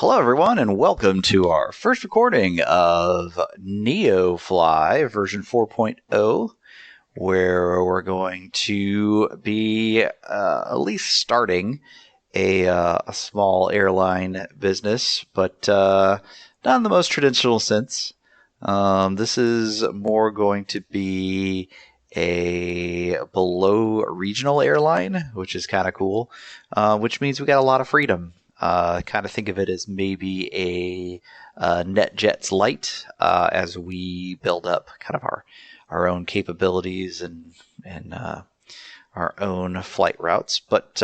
Hello, everyone, and welcome to our first recording of NeoFly version 4.0, where we're going to be at least starting a small airline business, but not in the most traditional sense. This is more going to be a below regional airline, which is kind of cool, which means we got a lot of freedom. Kind of think of it as maybe a NetJets Lite as we build up kind of our own capabilities and our own flight routes. But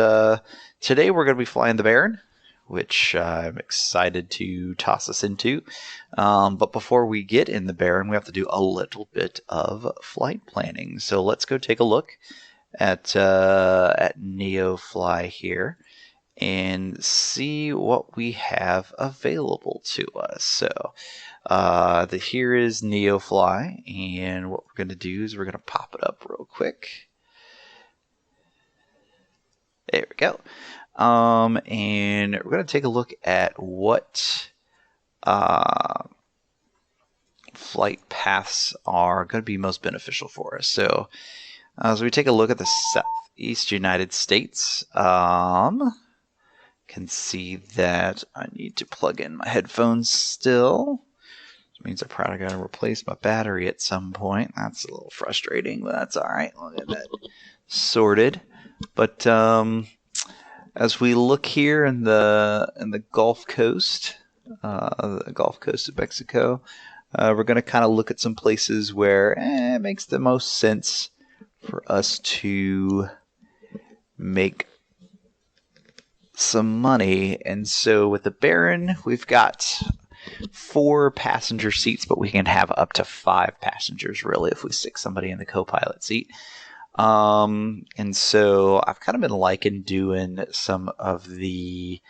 today we're going to be flying the Baron, which I'm excited to toss us into. But before we get in the Baron, we have to do a little bit of flight planning. So let's go take a look at NeoFly here and see what we have available to us. So here is NeoFly, and what we're going to do is we're going to pop it up real quick. There we go. And we're going to take a look at what flight paths are going to be most beneficial for us. So as we take a look at the Southeast United States, can see that I need to plug in my headphones still, which means I'm probably going to replace my battery at some point. That's a little frustrating, but that's all right. We'll get that sorted. But as we look here in the Gulf Coast, the Gulf Coast of Mexico, we're going to kind of look at some places where it makes the most sense for us to make some money. And so with the Baron, we've got 4 passenger seats, but we can have up to 5 passengers really if we stick somebody in the co-pilot seat. And so I've kind of been liking doing some of the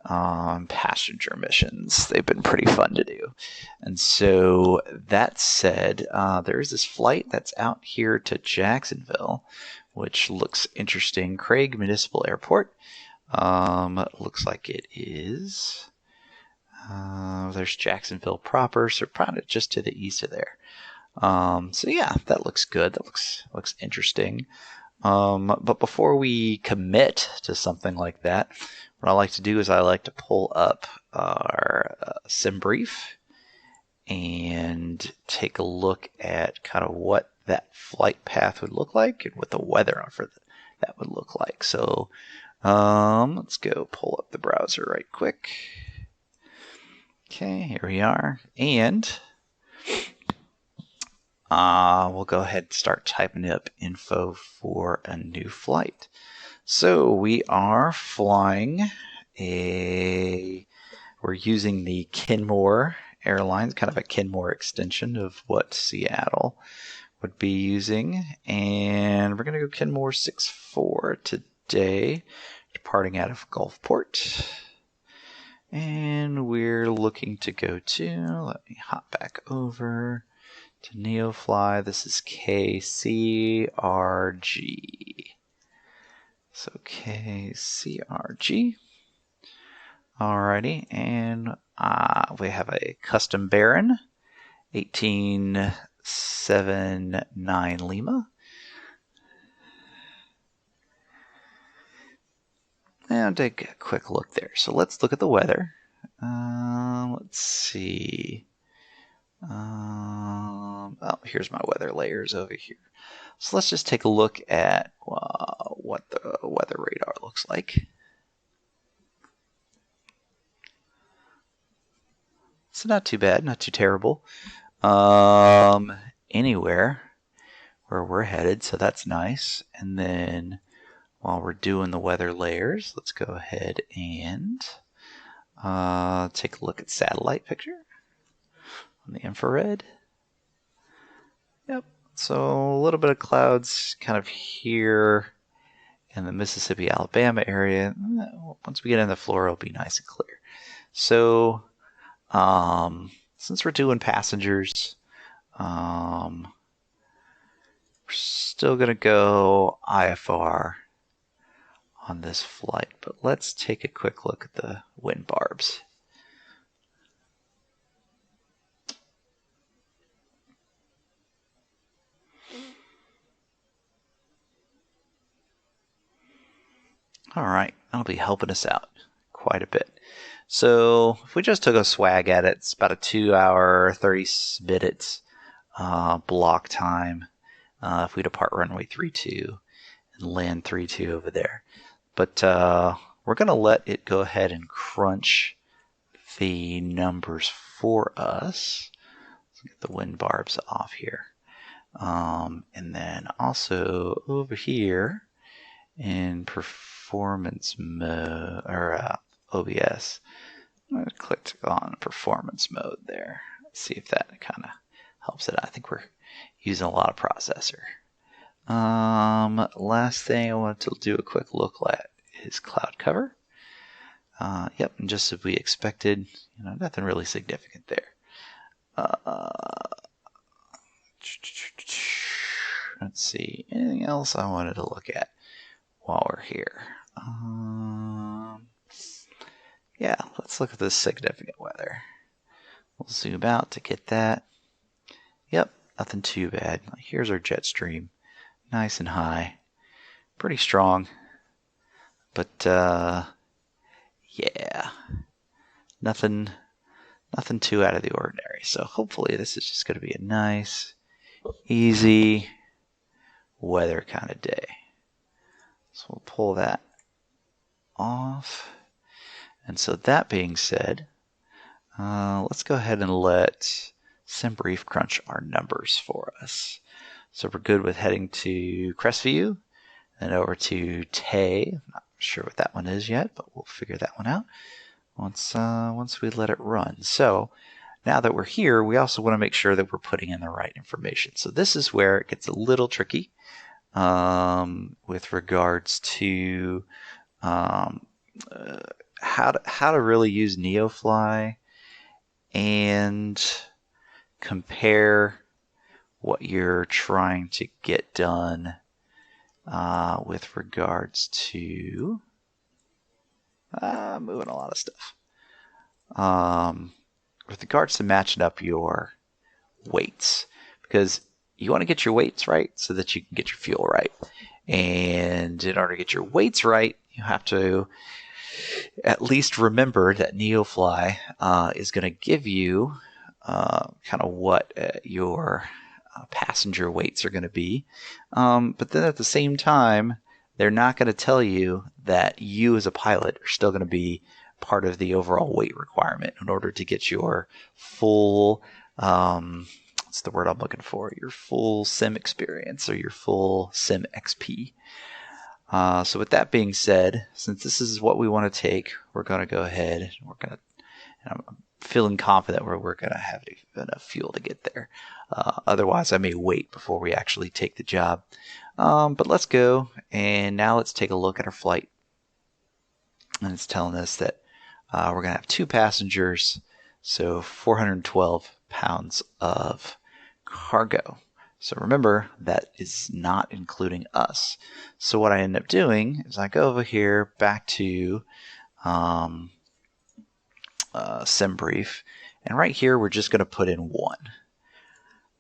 passenger missions. They've been pretty fun to do. And so that said, there's this flight that's out here to Jacksonville, which looks interesting. Craig Municipal Airport. Looks like it is. There's Jacksonville proper, so probably just to the east of there. So yeah, that looks good. That looks interesting. But before we commit to something like that, what I like to do is I like to pull up our sim brief and take a look at kind of what that flight path would look like and what the weather for that would look like. So let's go pull up the browser right quick. Okay, here we are. And we'll go ahead and start typing up info for a new flight. So we are flying we're using the Kenmore Airlines, kind of a Kenmore extension of what Seattle would be using. And we're going to go Kenmore 64 today, departing out of Gulfport. And we're looking to go to, let me hop back over to NeoFly. This is KCRG. So KCRG. Alrighty, and we have a custom Baron, 1879 Lima. And take a quick look there. So let's look at the weather. Let's see. Oh, here's my weather layers over here. So let's just take a look at what the weather radar looks like. So not too bad, not too terrible. Anywhere where we're headed, so that's nice. And then while we're doing the weather layers, let's go ahead and take a look at satellite picture on the infrared. Yep, so a little bit of clouds kind of here in the Mississippi, Alabama area. Once we get in the floor, it'll be nice and clear. So since we're doing passengers, we're still going to go IFR on this flight, but let's take a quick look at the wind barbs. All right, that'll be helping us out quite a bit. So if we just took a swag at it, it's about a 2-hour, 30-minute block time. If we depart runway 32 and land 32 over there. But we're going to let it go ahead and crunch the numbers for us. Let's get the wind barbs off here. And then also over here in performance mode, or OBS, I'm going to click on performance mode there. Let's see if that kind of helps it. I think we're using a lot of processor. Last thing I wanted to do a quick look at is cloud cover. Yep, and just as we expected, nothing really significant there. Let's see, anything else I wanted to look at while we're here? Yeah, let's look at this significant weather. We'll zoom out to get that. Yep, nothing too bad. Here's our jet stream. Nice and high. Pretty strong. But, yeah. Nothing too out of the ordinary. So hopefully this is just going to be a nice, easy weather kind of day. So we'll pull that off. And so that being said, let's go ahead and let SimBrief crunch our numbers for us. So we're good with heading to Crestview and over to Tay. I'm not sure what that one is yet, but we'll figure that one out once we let it run. So now that we're here, we also want to make sure that we're putting in the right information. So this is where it gets a little tricky with regards to how to really use NeoFly and compare what you're trying to get done with regards to moving a lot of stuff. With regards to matching up your weights, because you want to get your weights right so that you can get your fuel right. And in order to get your weights right, you have to at least remember that NeoFly is going to give you kind of what your passenger weights are going to be. But then at the same time, they're not going to tell you that you as a pilot are still going to be part of the overall weight requirement in order to get your full, what's the word I'm looking for? Your full sim experience or your full sim XP. So with that being said, since this is what we want to take, we're going to go ahead and I'm feeling confident we're going to have enough fuel to get there. Otherwise, I may wait before we actually take the job. But let's go, and now let's take a look at our flight. And it's telling us that we're going to have 2 passengers, so 412 pounds of cargo. So remember, that is not including us. So what I end up doing is I go over here back to SimBrief, and right here we're just going to put in 1.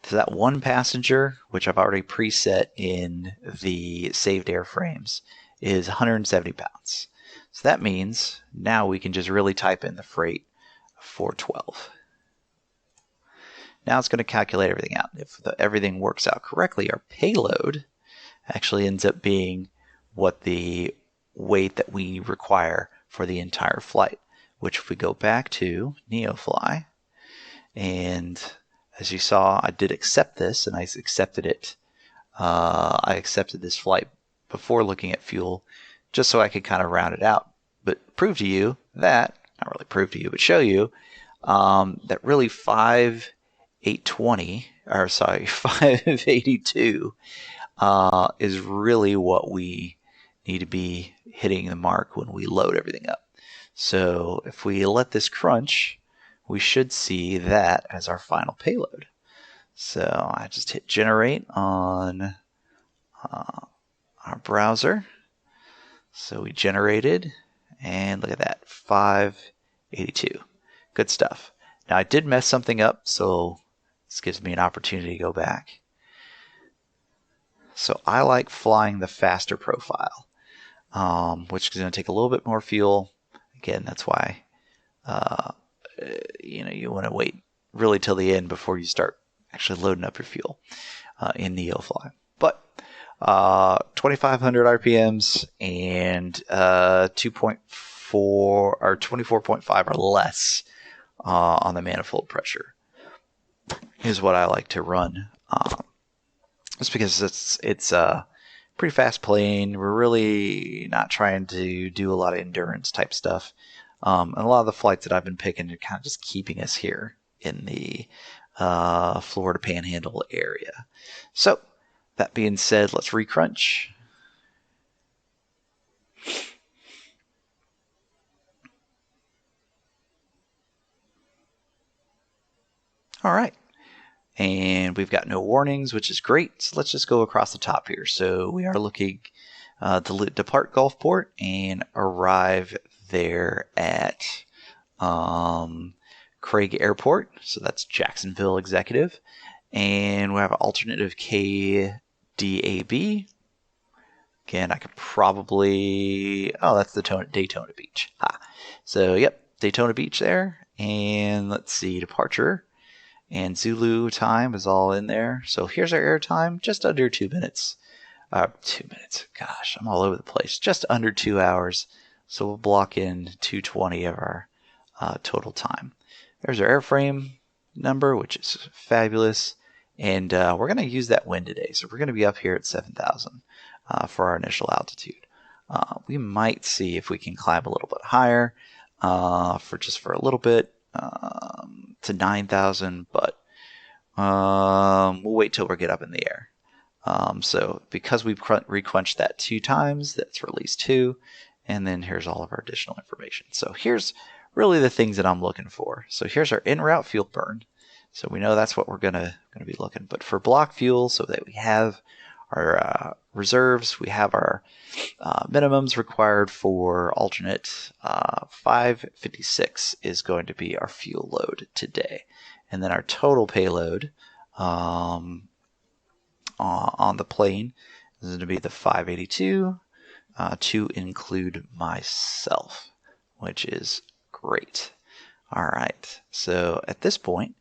So that 1 passenger, which I've already preset in the saved airframes, is 170 pounds. So that means now we can just really type in the freight of 412. Now it's going to calculate everything out. If everything works out correctly, our payload actually ends up being what the weight that we require for the entire flight, which if we go back to NeoFly, and as you saw, I did accept this, and I accepted it. I accepted this flight before looking at fuel, just so I could kind of round it out, but prove to you that, not really prove to you, but show you that really 582 is really what we need to be hitting the mark when we load everything up. So if we let this crunch, we should see that as our final payload. So I just hit generate on our browser. So we generated, and look at that, 582. Good stuff. Now I did mess something up, so this gives me an opportunity to go back. So I like flying the faster profile. which is going to take a little bit more fuel. Again, that's why you want to wait really till the end before you start actually loading up your fuel in NeoFly. But 2,500 RPMs and 2.4 or 24.5 or less on the manifold pressure is what I like to run. Just because it's a pretty fast plane. We're really not trying to do a lot of endurance type stuff. And a lot of the flights that I've been picking are kind of just keeping us here in the Florida Panhandle area. So that being said, let's recrunch. All right. And we've got no warnings, which is great. So let's just go across the top here. So we are looking to depart Gulfport and arrive there at Craig Airport. So that's Jacksonville Executive. And we have an alternative KDAB. Again, I could probably... Oh, that's the Daytona Beach. So, yep, Daytona Beach there. And let's see, departure. And Zulu time is all in there. So here's our air time, just under 2 minutes. 2 minutes. Gosh, I'm all over the place. Just under 2 hours. So we'll block in 220 of our total time. There's our airframe number, which is fabulous. And we're going to use that wind today. So we're going to be up here at 7,000 for our initial altitude. We might see if we can climb a little bit higher for a little bit to 9,000, but we'll wait till we get up in the air. So because we've requenched that 2 times, that's release 2, and then here's all of our additional information. So here's really the things that I'm looking for. So here's our en route fuel burn. So we know that's what we're gonna be looking. But for block fuel, so that we have our reserves, we have our minimums required for alternate 556 is going to be our fuel load today. And then our total payload on the plane is going to be the 582 to include myself, which is great. All right, so at this point,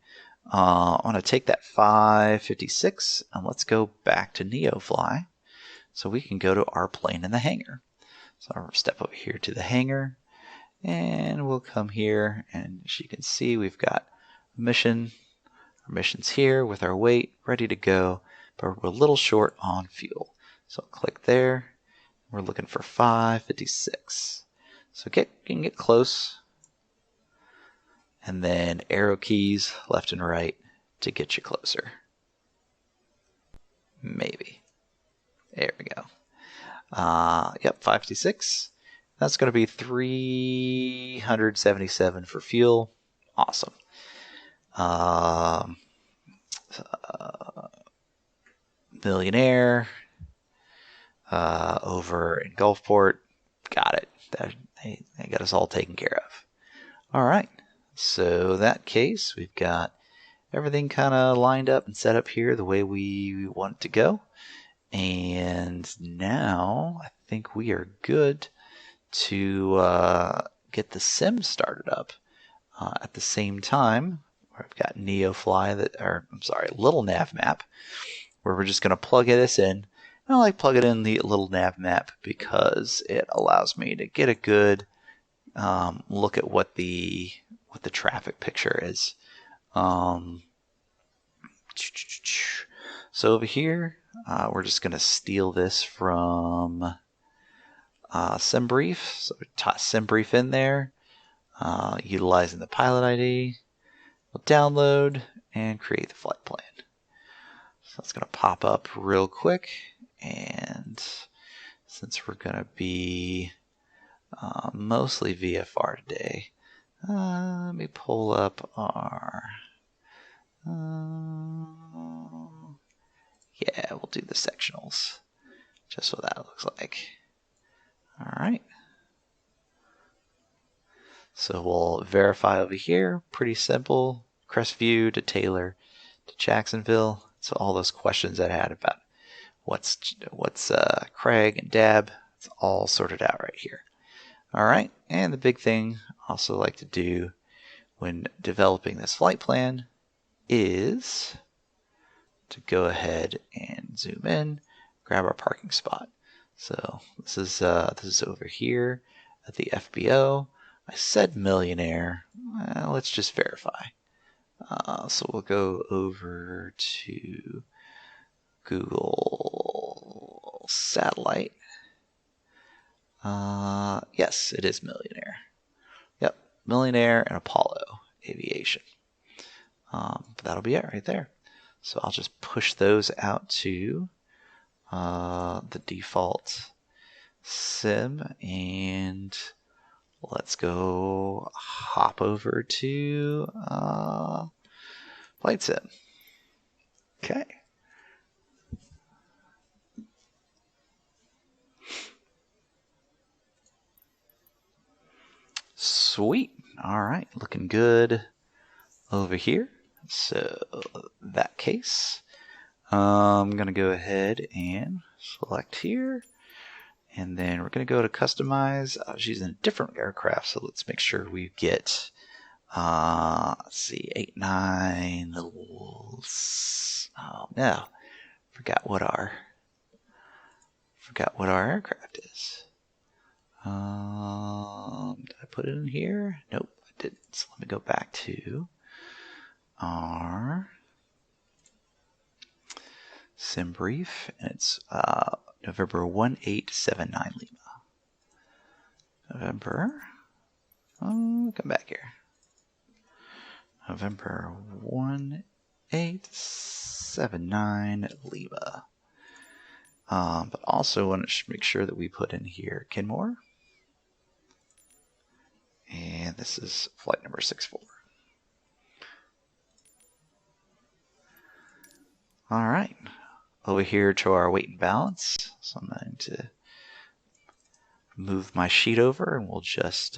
I want to take that 556 and let's go back to NeoFly so we can go to our plane in the hangar. So I'll step over here to the hangar and we'll come here, and as you can see, we've got a mission. Our mission's here with our weight ready to go, but we're a little short on fuel. So I'll click there. We're looking for 556. So you can get close. And then arrow keys left and right to get you closer. Maybe. There we go. Yep, 556. That's going to be 377 for fuel. Awesome. Millionaire over in Gulfport. Got it. They got us all taken care of. All right. So in that case, we've got everything kind of lined up and set up here the way we want it to go. And now I think we are good to get the sim started up. At the same time, I've got NeoFly, little nav map, where we're just going to plug this in. I like plug it in the little nav map because it allows me to get a good look at what the traffic picture is. So over here, we're just going to steal this from SimBrief. So we toss SimBrief in there, utilizing the pilot ID. We'll download and create the flight plan. So it's going to pop up real quick. And since we're going to be mostly VFR today, let me pull up our... yeah, we'll do the sectionals, just so that looks like. All right. So we'll verify over here. Pretty simple. Crestview to Taylor to Jacksonville. So all those questions I had about what's Craig and Dab, It's all sorted out right here. All right, and the big thing I also like to do when developing this flight plan is to go ahead and zoom in, grab our parking spot. So this is over here at the FBO. I said millionaire. Well, let's just verify. So we'll go over to Google Satellite. Yes, it is millionaire. Yep, millionaire and Apollo Aviation. But that'll be it right there. So I'll just push those out to the default sim, and let's go hop over to Flight Sim. Okay. Sweet. All right, looking good over here. So that case, I'm going to go ahead and select here. And then we're going to go to customize. I was using a different aircraft, so let's make sure we get, let's see, 89. Oh no, forgot what our aircraft is. Did I put it in here? Nope, I didn't. So let me go back to our sim brief, and it's November 1879 Lima. November, come back here. November 1879 Lima. But also want to make sure that we put in here Kenmore. And this is flight number 64. All right. Over here to our weight and balance. So I'm going to move my sheet over, and we'll just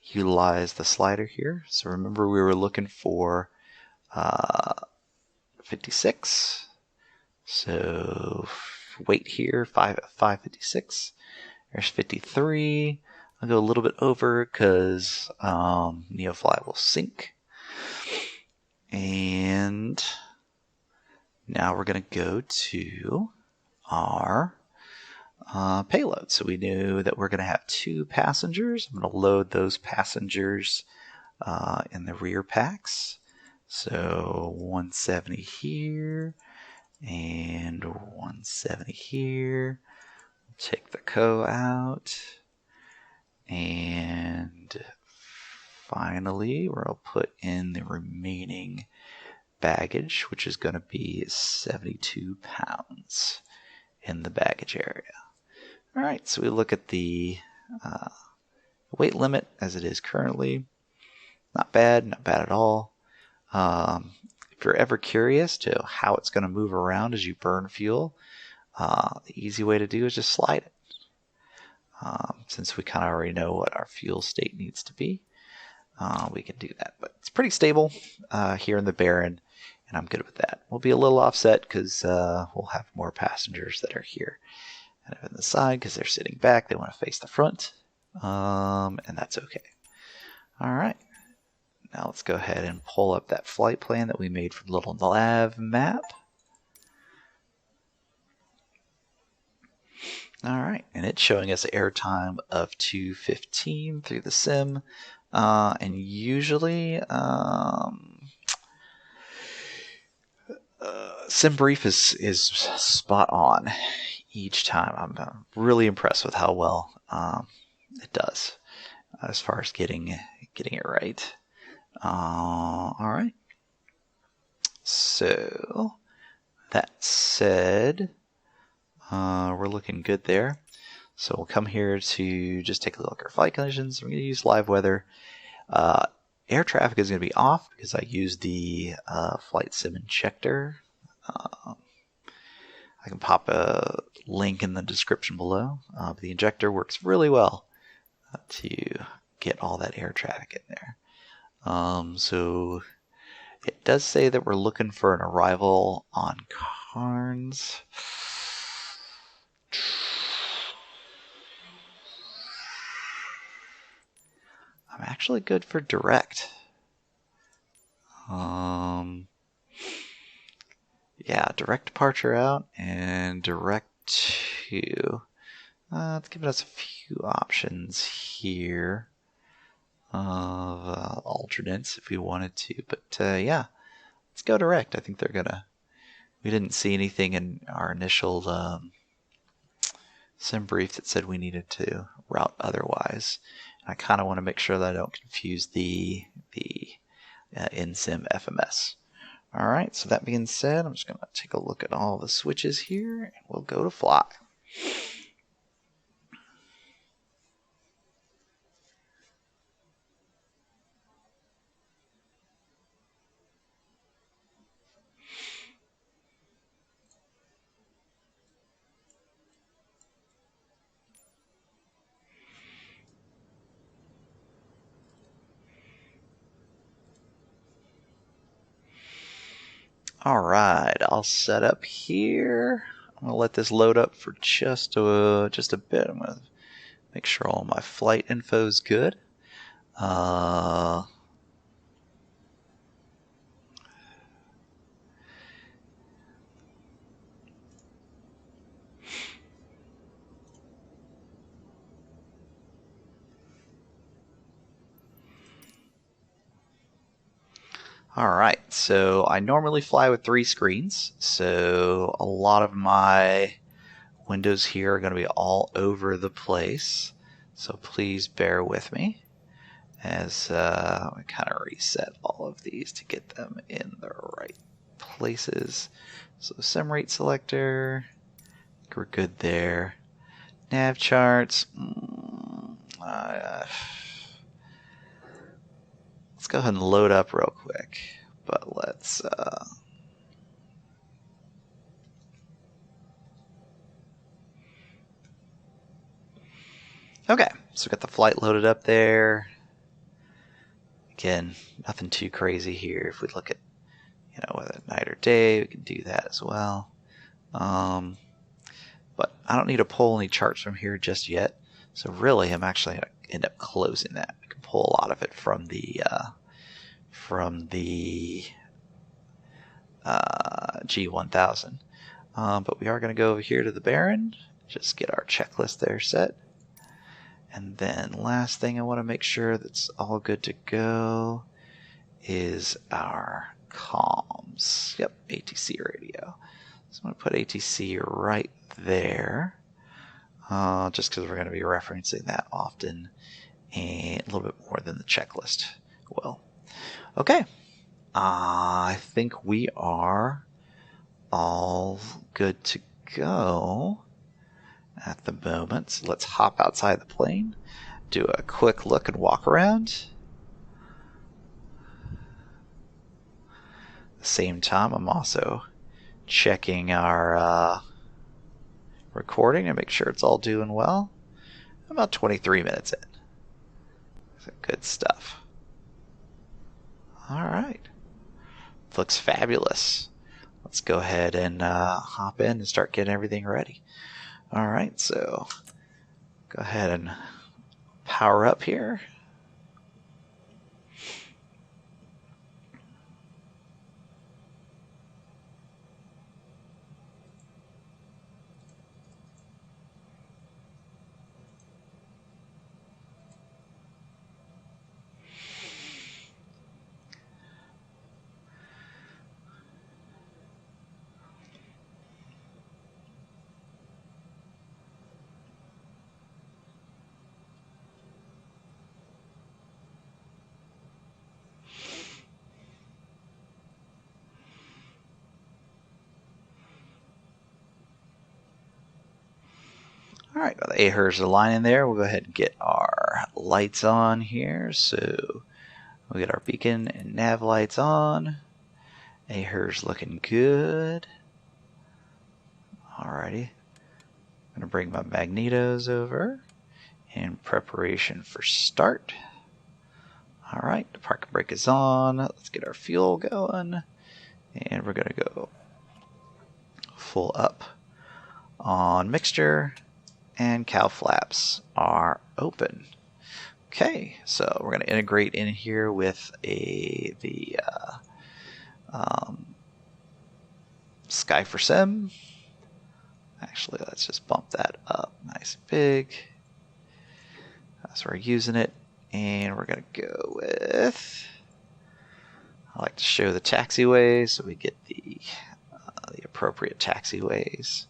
utilize the slider here. So remember, we were looking for 56. So weight here, 556. There's 53. I'll go a little bit over because NeoFly will sync. And now we're going to go to our payload. So we knew that we're going to have 2 passengers. I'm going to load those passengers in the rear packs. So 170 here and 170 here. Take the co out. And finally, we'll put in the remaining baggage, which is going to be 72 pounds in the baggage area. All right, so we look at the weight limit as it is currently. Not bad at all. If you're ever curious to how it's going to move around as you burn fuel, the easy way to do is just slide it. Since we kind of already know what our fuel state needs to be, we can do that. But it's pretty stable here in the Baron, and I'm good with that. We'll be a little offset because we'll have more passengers that are here and on the side because they're sitting back. They want to face the front, and that's okay. All right. Now let's go ahead and pull up that flight plan that we made from the little nav map. All right, and it's showing us airtime of 2:15 through the sim, and usually sim brief is spot on each time. I'm really impressed with how well it does as far as getting it right. All right. So that said, we're looking good there. So we'll come here to just take a look at our flight conditions. We're going to use live weather. Air traffic is going to be off because I used the flight sim injector. I can pop a link in the description below. But the injector works really well to get all that air traffic in there. So it does say that we're looking for an arrival on Cairns. actually good for direct. Yeah, direct departure out and direct to. It's giving us a few options here of alternates if we wanted to, but yeah, let's go direct. I think they're gonna. We didn't see anything in our initial sim brief that said we needed to route otherwise. I kind of want to make sure that I don't confuse the in-sim FMS. All right, so that being said, I'm just going to take a look at all the switches here, and we'll go to fly. All right, I'll set up here. I'm going to let this load up for just a bit. I'm going to make sure all my flight info is good. Alright, so I normally fly with 3 screens, so a lot of my windows here are going to be all over the place, so please bear with me as I kind of reset all of these to get them in the right places. So sim rate selector, we're good there. Nav charts, let's go ahead and load up real quick, but let's okay, so we got the flight loaded up there. Again, nothing too crazy here. If we look at, whether night or day, we can do that as well. But I don't need to pull any charts from here just yet. So really, I'm actually going to end up closing that. I can pull a lot of it from the G1000. But we are going to go over here to the Baron, just get our checklist there set. And then last thing I want to make sure that's all good to go is our comms. Yep, ATC radio. So I'm going to put ATC right there, just because we're going to be referencing that often and a little bit more than the checklist will. Okay, I think we are all good to go at the moment. So let's hop outside the plane, do a quick look and walk around. At the same time, I'm also checking our recording to make sure it's all doing well. About 23 minutes in. So good stuff. All right. Looks fabulous. Let's go ahead and hop in and start getting everything ready. All right, so go ahead and power up here. All right, got the AHRS line in there. We'll go ahead and get our lights on here. So we'll get our beacon and nav lights on. AHRS looking good. Alrighty. I'm going to bring my magnetos over in preparation for start. Alright, the parking brake is on. Let's get our fuel going. And we're going to go full up on mixture. And cow flaps are open. Okay, so we're going to integrate in here with Sky for Sim. Actually, let's just bump that up nice and big. So we're using it, and we're going to go with, I like to show the taxiways so we get the appropriate taxiways,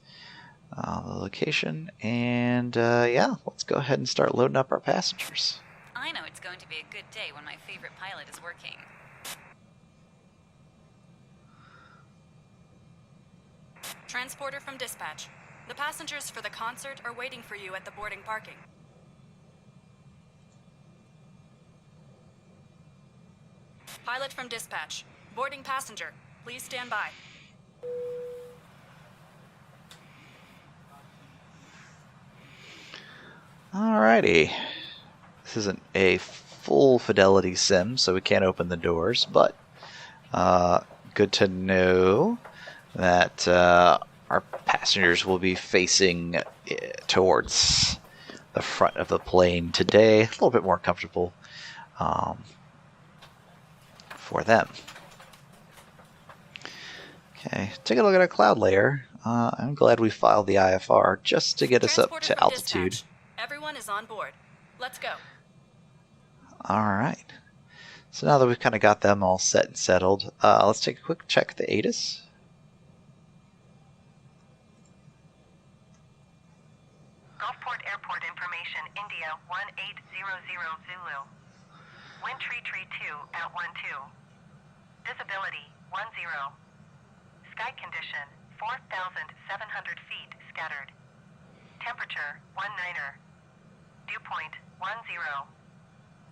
the location, and yeah, let's go ahead and start loading up our passengers. I know it's going to be a good day when my favorite pilot is working. Transporter from dispatch. The passengers for the concert are waiting for you at the boarding parking. Pilot from dispatch. Boarding passenger. Please stand by. Alrighty. This isn't a full fidelity sim, so we can't open the doors, but good to know that our passengers will be facing towards the front of the plane today. A little bit more comfortable for them. Okay, take a look at our cloud layer. I'm glad we filed the IFR just to get us up to altitude. Dispatch. Everyone is on board. Let's go. Alright. So now that we've kind of got them all set and settled, let's take a quick check at the ATIS. Gulfport Airport information, India 1800 Zulu. Wind tree 2 at 12. Visibility 10. Sky condition 4,700 feet scattered. Temperature 19er. Dew point 10.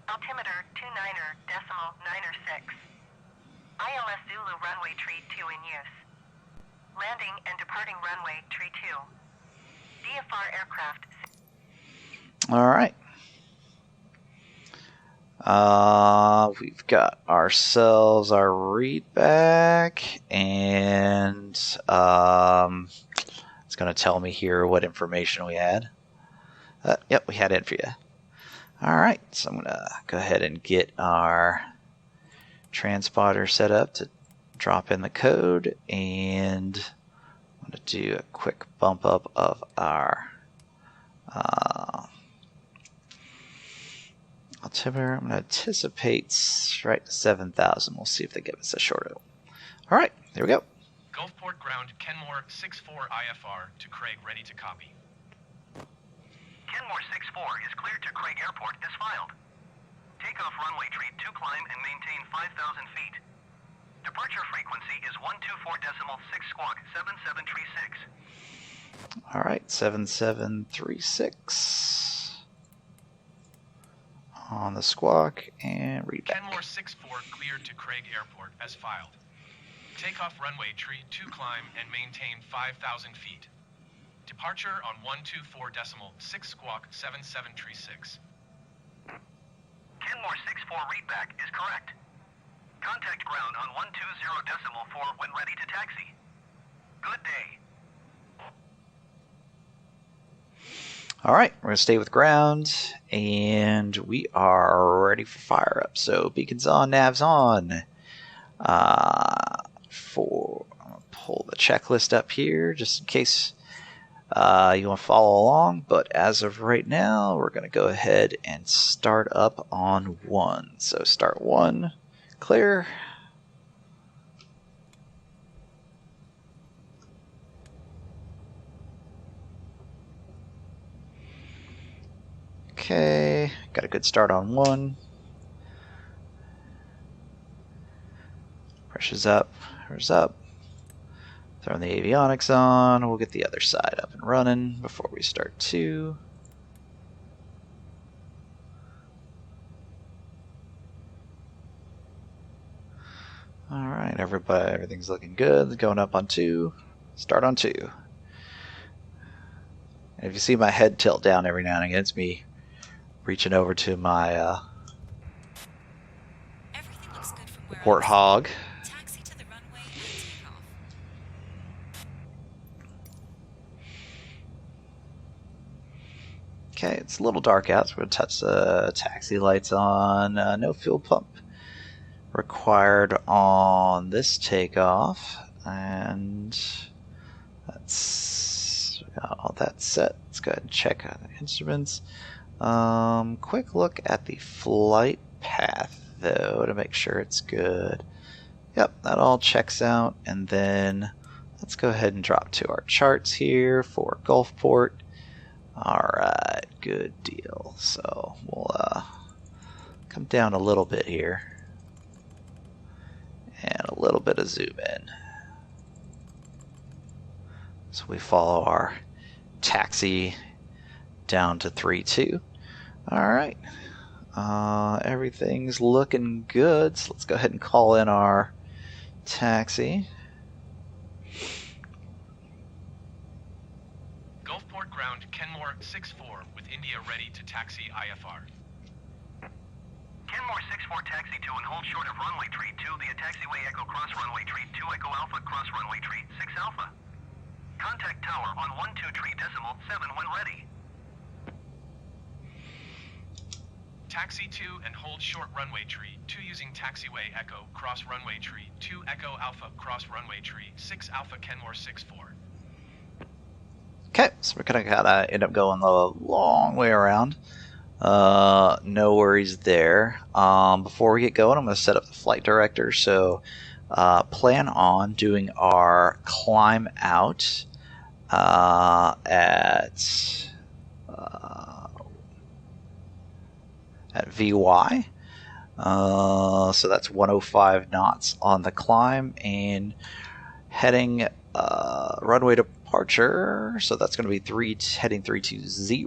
Altimeter 29.96. ILS Zulu runway tree 2 in use. Landing and departing runway tree 2. DFR aircraft. Alright. We've got ourselves our read back, and it's going to tell me here what information we had. Yep, we had info. Alright, so I'm going to go ahead and get our transponder set up to drop in the code, and I'm going to do a quick bump up of our altimeter. I'm going to anticipate right to 7,000. We'll see if they give us a shorter one. Alright, there we go. Gulfport ground Kenmore 64 IFR to Craig, ready to copy. Kenmore 64 is cleared to Craig Airport as filed. Takeoff runway tree 2 climb and maintain 5,000 feet. Departure frequency is 124.6 squawk 7736. Alright, 7736 on the squawk, and read back. Kenmore 64 cleared to Craig Airport as filed. Takeoff runway tree 2 climb and maintain 5,000 feet. Departure on 124.6 squawk 7736. Kenmore 64 readback is correct. Contact ground on 120.4 when ready to taxi. Good day. Alright, we're going to stay with ground, and we are ready for fire up. So beacons on, navs on. I'm going to pull the checklist up here just in case you want to follow along. But as of right now, we're going to go ahead and start up on 1. So start 1, clear. Okay, got a good start on 1. Pressure's up, pressure's up. Throwing the avionics on, we'll get the other side up and running before we start 2. Alright, everybody, everything's looking good. Going up on 2. Start on 2. And if you see my head tilt down every now and again, it's me reaching over to my warthog. Taxi to the runway and take off. Okay, it's a little dark out, so we're going to touch the taxi lights on. No fuel pump required on this takeoff. And we got all that set. Let's go ahead and check the instruments. Quick look at the flight path, though, to make sure it's good. Yep, that all checks out. And then let's go ahead and drop to our charts here for Gulfport. Alright, good deal. So we'll come down a little bit here. And a little bit of zoom in. So we follow our taxi down to 3-2. Alright. Everything's looking good. So let's go ahead and call in our taxi. Gulfport ground Kenmore 6-4 with India ready to taxi IFR. Kenmore 6-4 taxi to and hold short of runway tree 2 via taxiway Echo cross runway tree 2 Echo Alpha cross runway tree 6 Alpha. Contact tower on 12.3.7 when ready. Taxi 2 and hold short runway tree 2 using taxiway Echo cross runway tree 2 Echo Alpha cross runway tree 6 Alpha Kenmore 6-4. Okay, so we're gonna kinda end up going the long way around. No worries there. Before we get going, I'm gonna set up the flight director. So plan on doing our climb out at VY. So that's 105 knots on the climb and heading runway departure. So that's going to be heading 320.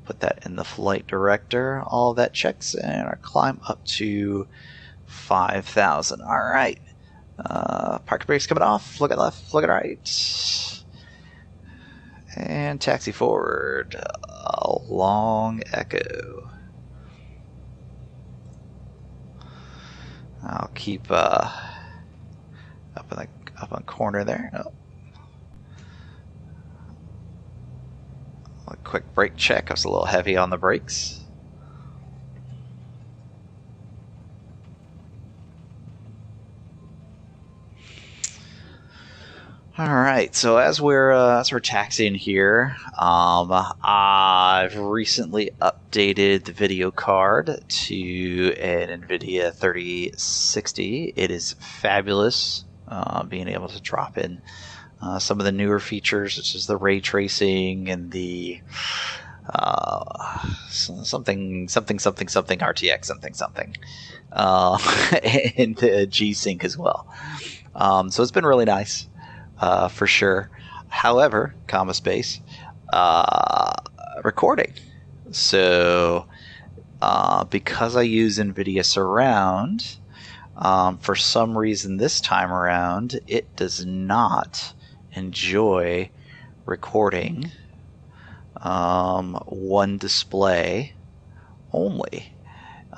Put that in the flight director. All that checks and our climb up to 5,000. All right. Parking brakes coming off. Look at left. Look at right. And taxi forward. Long Echo. I'll keep up on the corner there. Oh. A quick brake check. I was a little heavy on the brakes. All right. So as we're taxiing here, I've recently updated the video card to an NVIDIA 3060. It is fabulous. Being able to drop in some of the newer features, such as the ray tracing and the something RTX something, and the G-Sync as well. So it's been really nice, for sure. However, space, recording. So because I use NVIDIA Surround, for some reason this time around, it does not enjoy recording one display only.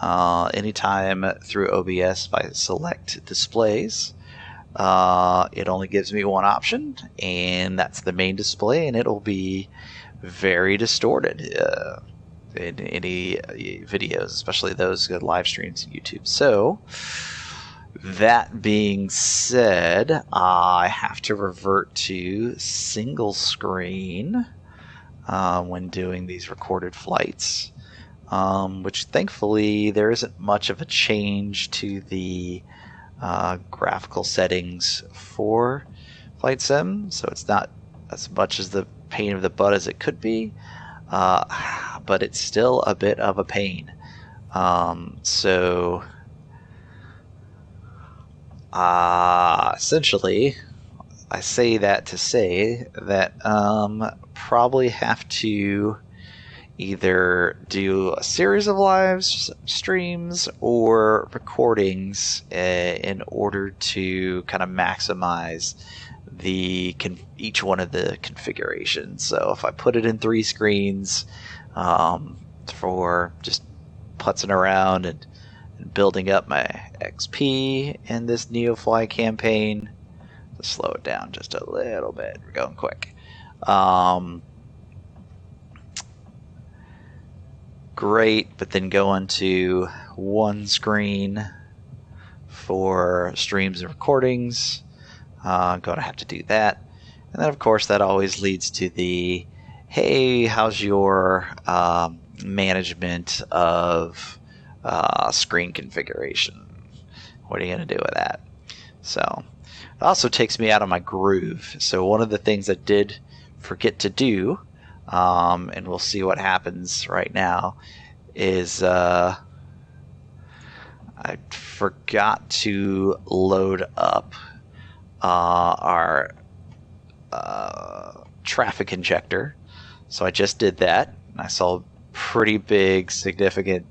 Anytime through OBS, if I select displays, it only gives me one option, and that's the main display, and it'll be very distorted in any videos, especially those good live streams on YouTube. So that being said, I have to revert to single screen when doing these recorded flights, which thankfully there isn't much of a change to the graphical settings for Flight Sim, so it's not as much as the pain of the butt as it could be, but it's still a bit of a pain. So essentially, I say that to say that probably have to either do a series of live streams or recordings in order to kind of maximize each one of the configurations. So if I put it in 3 screens for just putzing around and building up my XP in this Neofly campaign, to slow it down just a little bit. We're going quick. great, but then go into one screen for streams and recordings. I'm going to have to do that. And then, of course, that always leads to the, hey, how's your management of screen configuration? What are you going to do with that? So it also takes me out of my groove. So one of the things I did forget to do, and we'll see what happens right now, is I forgot to load up our traffic injector. So I just did that. I saw pretty big, significant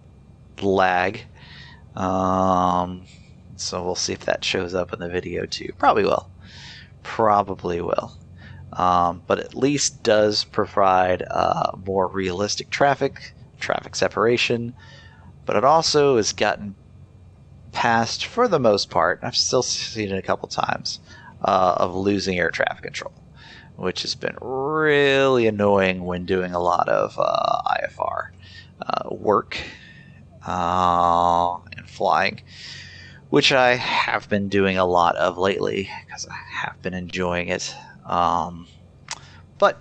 lag. So we'll see if that shows up in the video too. Probably will. Probably will. But at least does provide more realistic traffic separation. But it also has gotten past, for the most part, I've still seen it a couple times, of losing air traffic control, which has been really annoying when doing a lot of IFR work and flying, which I have been doing a lot of lately because I have been enjoying it. But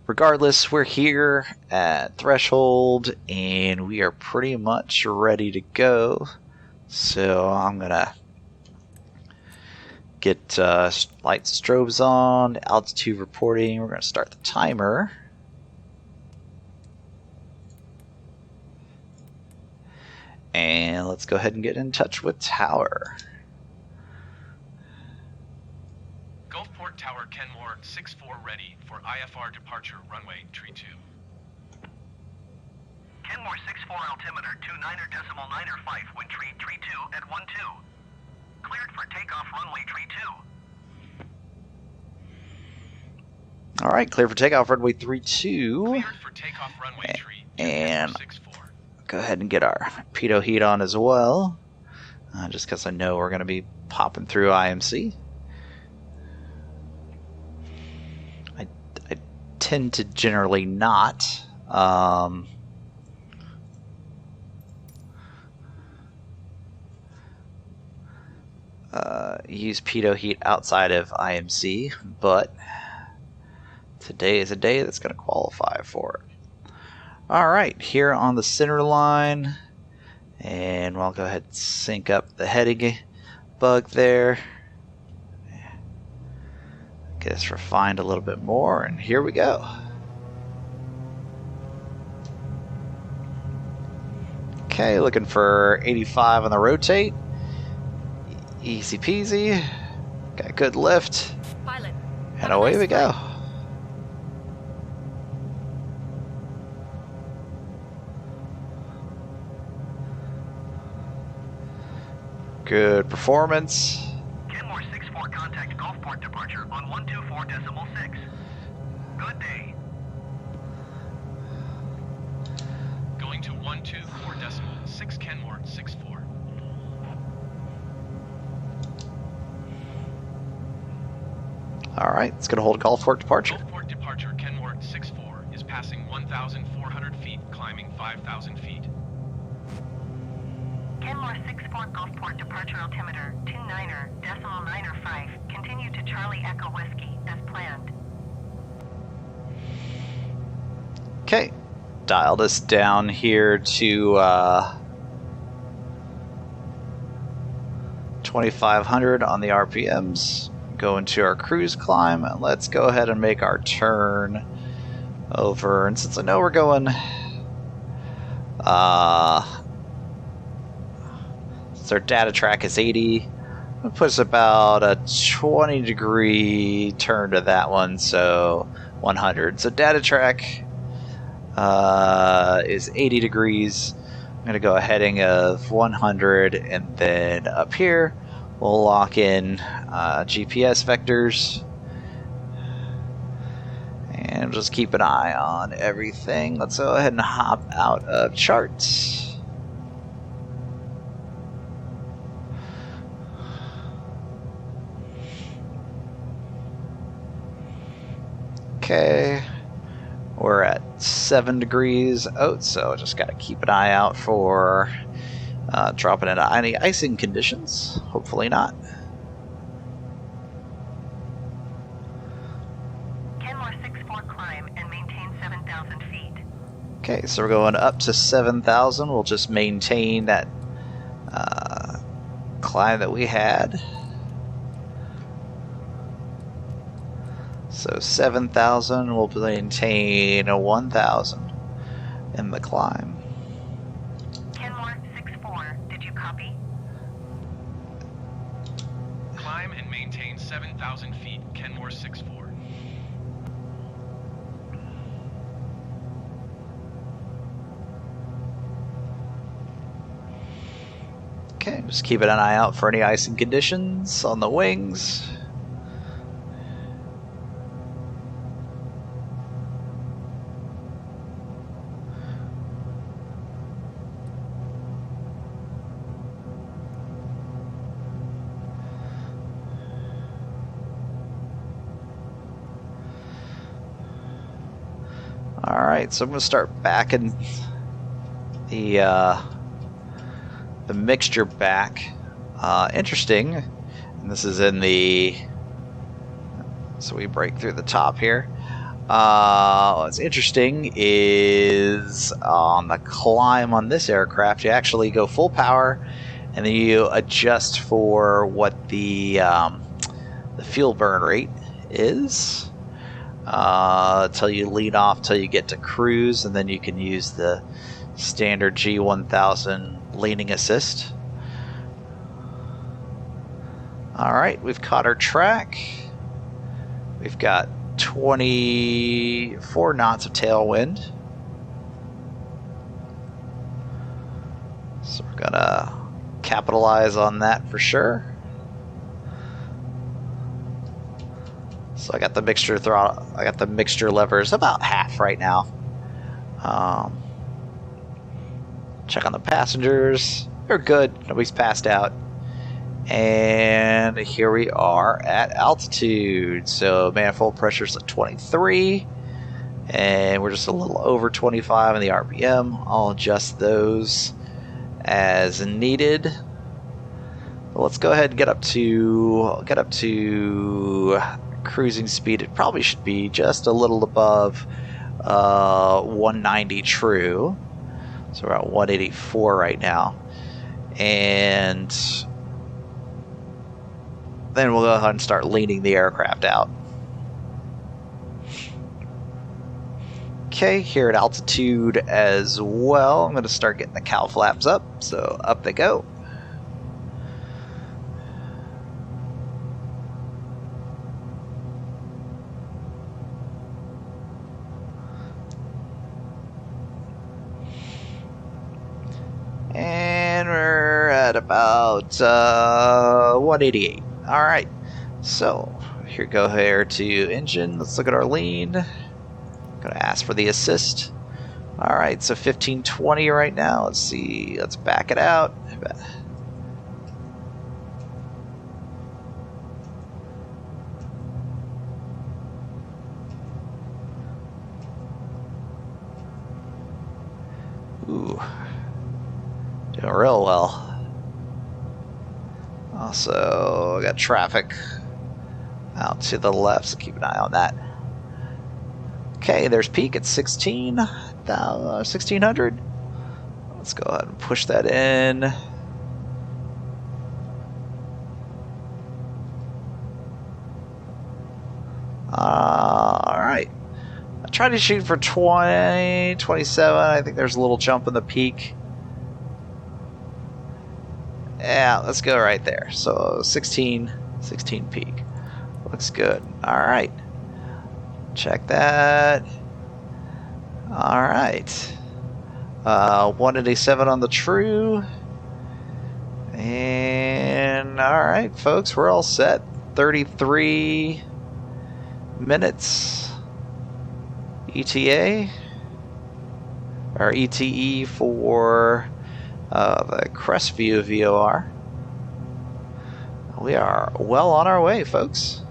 regardless, we're here at Threshold and we are pretty much ready to go. So I'm gonna get lights, strobes on, altitude reporting. We're gonna start the timer. And let's go ahead and get in touch with Tower. Gulfport Tower Kenmore 6-4 ready for IFR departure runway tree 2. Kenmore 6-4 altimeter 29.905 wind tree 32 at 12. Cleared for takeoff runway tree 2. All right, clear for takeoff runway 32. Cleared for takeoff runway tree 2 And 6-4. go ahead and get our pitot heat on as well, just because I know we're going to be popping through IMC. I tend to generally not use pitot heat outside of IMC, but today is a day that's going to qualify for it. Alright, here on the center line, and we'll go ahead and sync up the heading bug there. Get this refined a little bit more, and here we go. Okay, looking for 85 on the rotate. Easy peasy. Got good lift. Pilot. And away we go. Good performance. Kenmore 6-4 contact Gulfport departure on 124.6. Good day. Going to 124.6 Kenmore 6-4. All right, it's going to hold Gulfport departure. Gulfport departure Kenmore 6-4 is passing 1,400 feet, climbing 5,000 feet. Kenmore 6-4 Gulfport departure altimeter 29.905. Continue to Charlie Echo Whiskey as planned. Okay, dialed us down here to 2,500 on the RPMs. Go into our cruise climb, and let's go ahead and make our turn over. And since I know we're going since our data track is 80, it puts about a 20-degree turn to that one, so 100. So data track is 80 degrees. I'm going to go a heading of 100, and then up here we'll lock in GPS vectors. And just keep an eye on everything. Let's go ahead and hop out of charts. Okay. We're at 7 degrees out, so just got to keep an eye out for dropping into any icing conditions. Hopefully not. Kenmore 64 climb and maintain 7,000 feet. Okay, so we're going up to 7,000. We'll just maintain that climb that we had. So 7,000, we'll maintain a 1,000 in the climb. Kenmore 64, did you copy? Climb and maintain 7,000 feet, Kenmore 64. Okay, just keeping an eye out for any icing conditions on the wings. Alright, so I'm going to start backing the mixture back. Interesting, and this is in the, so we break through the top here. What's interesting is on the climb on this aircraft, you actually go full power, and then you adjust for what the fuel burn rate is. Till you lead off, till you get to cruise, and then you can use the standard G1000 leaning assist. Alright, we've caught our track. We've got 24 knots of tailwind. So we're gonna capitalize on that for sure. So I got the mixture throttle, I got the mixture levers about half right now. Check on the passengers. They're good. Nobody's passed out. And here we are at altitude. So manifold pressure's at 23. And we're just a little over 25 in the RPM. I'll adjust those as needed. But let's go ahead and get up to cruising speed. It probably should be just a little above 190 true. So we're at 184 right now. And then we'll go ahead and start leaning the aircraft out. Okay, here at altitude as well, I'm going to start getting the cow flaps up. So up they go. And we're at about 188. All right, so here go here to engine. Let's look at our lean. Gonna ask for the assist. All right, so 1520 right now. Let's see. Let's back it out. Ooh. Doing real well. Also, got traffic out to the left, so keep an eye on that. Okay, there's peak at 1600. Let's go ahead and push that in. Alright. I tried to shoot for 20, 27. I think there's a little jump in the peak. Yeah, let's go right there. So 16 peak. Looks good. Alright. Check that. Alright. 187 on the true. And alright, folks, we're all set. 33 minutes ETA. Or ETE for the Crestview VOR. We are well on our way, folks.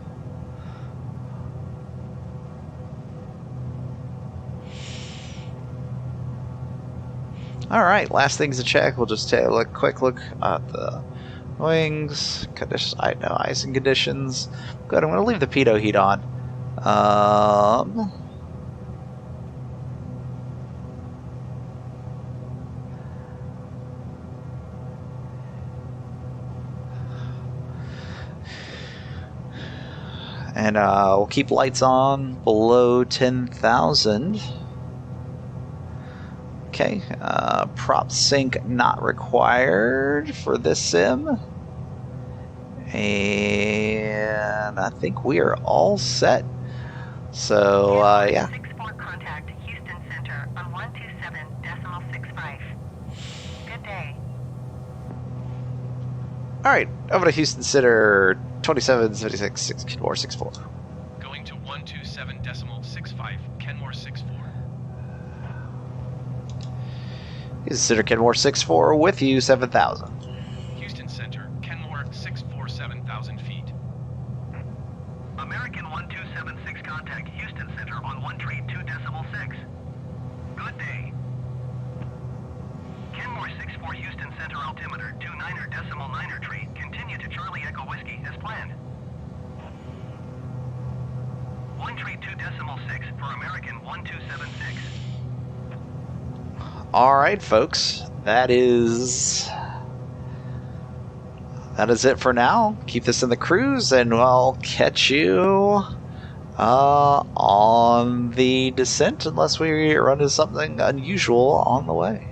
Alright, last things to check. We'll just take a quick look at the wings, conditions, icing conditions. Good, I'm going to leave the pitot heat on. And we'll keep lights on below 10,000. Okay, prop sync not required for this sim. And I think we are all set. So, yeah. 64 contact Houston Center on 127.65. Good day. Alright, over to Houston Center, 2776, Kenmore 64. Going to 127.65, Kenmore 64. Houston Center, Kenmore 64 with you, 7,000. Houston Center, Kenmore 64, 7,000 feet. American 1276 contact Houston Center on 132.6. Good day. Kenmore 64 Houston Center altimeter 29er.9er tree. Continue to Charlie Echo Whiskey as planned. 132.6 for American 1276. Alright, folks, that is it for now. Keep this in the cruise, and I'll catch you on the descent, unless we run into something unusual on the way.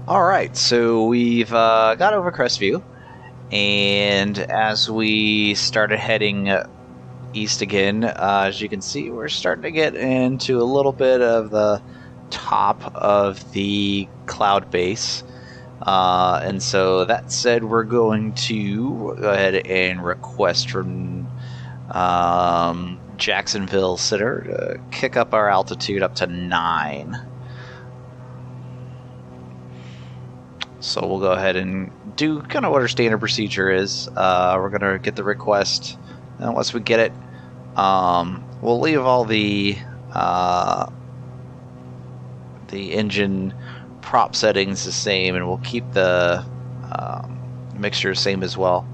Alright, so we've got over Crestview, and as we started heading east again, as you can see, we're starting to get into a little bit of the top of the cloud base. And so that said, we're going to go ahead and request from Jacksonville Center to kick up our altitude up to 9. So we'll go ahead and do kind of what our standard procedure is. We're going to get the request, and once we get it, we'll leave all the engine prop settings the same, and we'll keep the mixture the same as well.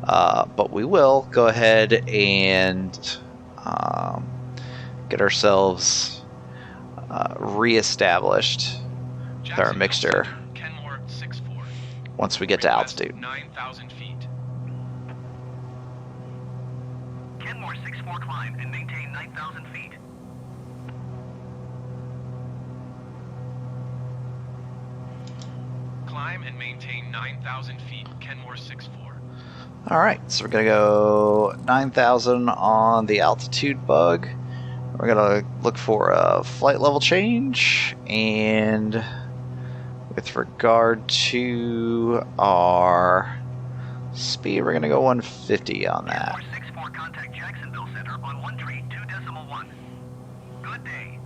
But we will go ahead and get ourselves re-established with our mixture once we get to altitude. 9,000 feet. Kenmore 64 climb and maintain 9,000 feet. Climb and maintain 9,000 feet, Kenmore 64. Alright, so we're going to go 9,000 on the altitude bug. We're going to look for a flight level change, and with regard to our speed, we're going to go 150 on that. Kenmore 64 contact Jacksonville Center on 132.1. Good day.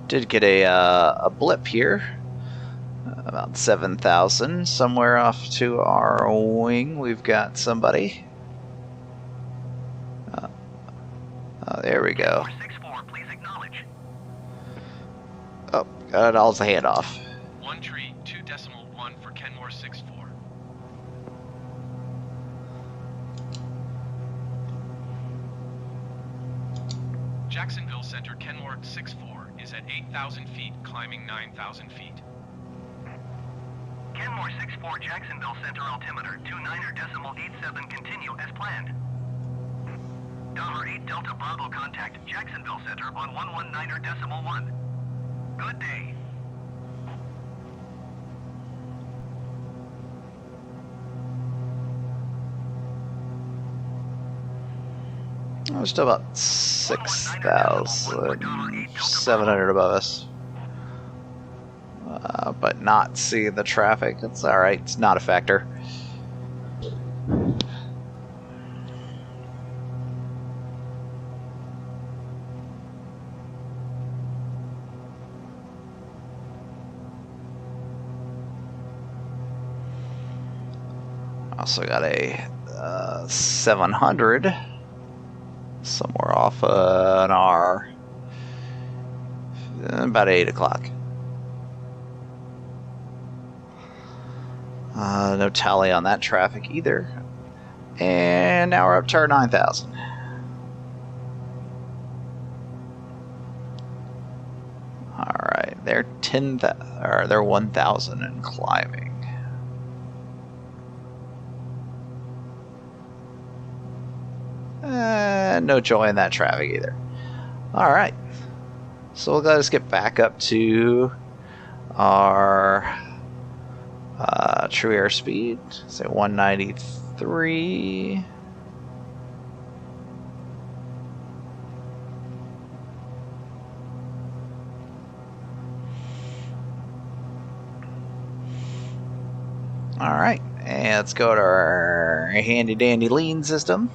Did get a blip here, about 7,000, somewhere off to our wing. We've got somebody. There we go. Kenmore 64, please acknowledge. Oh, got it all as a handoff. 132.1 for Kenmore 64. Jacksonville Center, Kenmore 64 is at 8,000 feet, climbing 9,000 feet. Kenmore 64 Jacksonville Center altimeter 29er.87 continue as planned. Dollar 8 Delta Bravo contact Jacksonville Center on 119er.1. Good day. We're still about 6,700 above us. But not seeing the traffic. It's alright, it's not a factor. Also got a 700 somewhere off an hour. About 8 o'clock. No tally on that traffic either. And now we're up to our 9,000. Alright, they're 10,000, or they're 1,000 and climbing. No joy in that traffic either. Alright, so we'll let us get back up to our true airspeed, say 193. Alright, and let's go to our handy dandy lean system.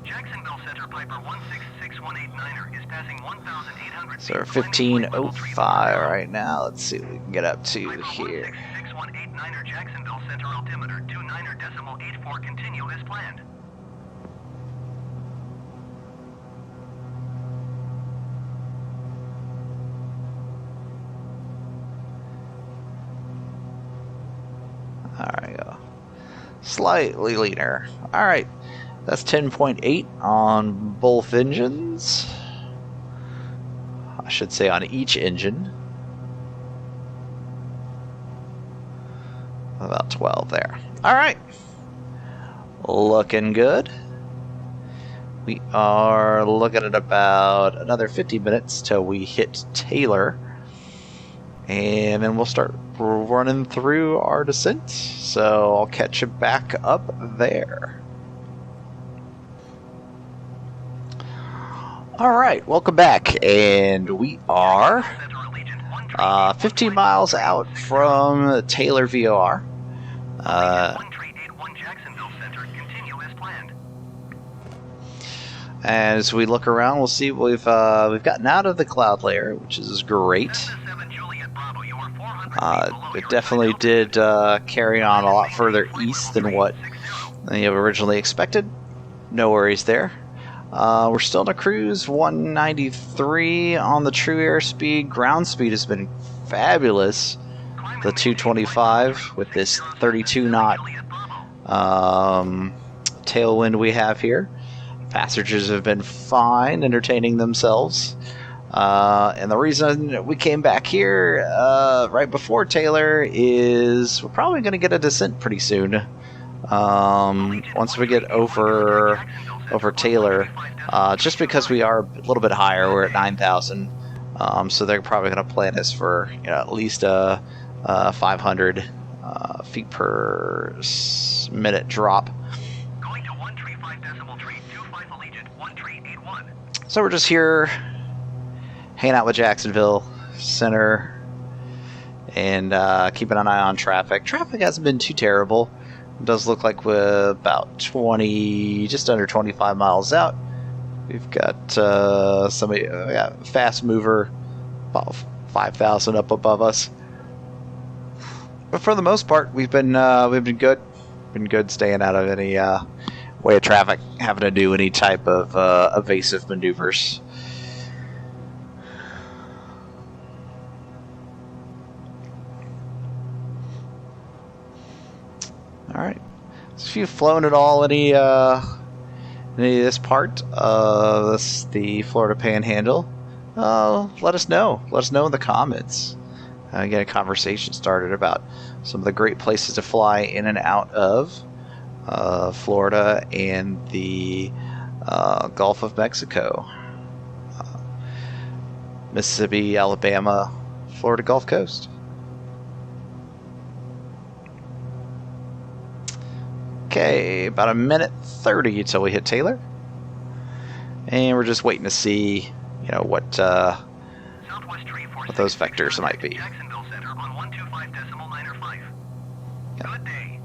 Jacksonville Center Piper 166189er is passing 1,800 So we're 1505 right now. Let's see what we can get up to here. 166189er Jacksonville Center altimeter 29.84 continue as planned. Alright, go. Slightly leaner. Alright, that's 10.8 on both engines. I should say on each engine. About 12 there. Alright. Looking good. We are looking at about another 50 minutes till we hit Taylor. And then we'll start running through our descent. So I'll catch you back up there. Alright, welcome back. And we are 15 miles out from Taylor VOR. As we look around, we'll see we've gotten out of the cloud layer, which is great. It definitely did carry on a lot further east than what you originally expected. No worries there. We're still in a cruise, 193 on the true airspeed. Ground speed has been fabulous. The 225 with this 32 knot tailwind we have here. Passengers have been fine, entertaining themselves. And the reason we came back here right before Taylor is we're probably going to get a descent pretty soon. Once we get over Taylor, just because we are a little bit higher, we're at 9,000. So they're probably going to plan us for at least 500 feet per minute drop. So we're just here hanging out with Jacksonville Center and keeping an eye on traffic. Traffic hasn't been too terrible. It does look like we're about just under 25 miles out. We've got somebody, fast mover, about 5,000 up above us. But for the most part, we've been good. Been good staying out of any way of traffic, having to do any type of evasive maneuvers. All right. So if you've flown at all any of this part of the Florida Panhandle, let us know. Let us know in the comments. Get a conversation started about some of the great places to fly in and out of Florida and the Gulf of Mexico, Mississippi, Alabama, Florida Gulf Coast. Okay, about a minute 30 until we hit Taylor, and we're just waiting to see, what those vectors might be. Jacksonville Center on 125.905. Good day.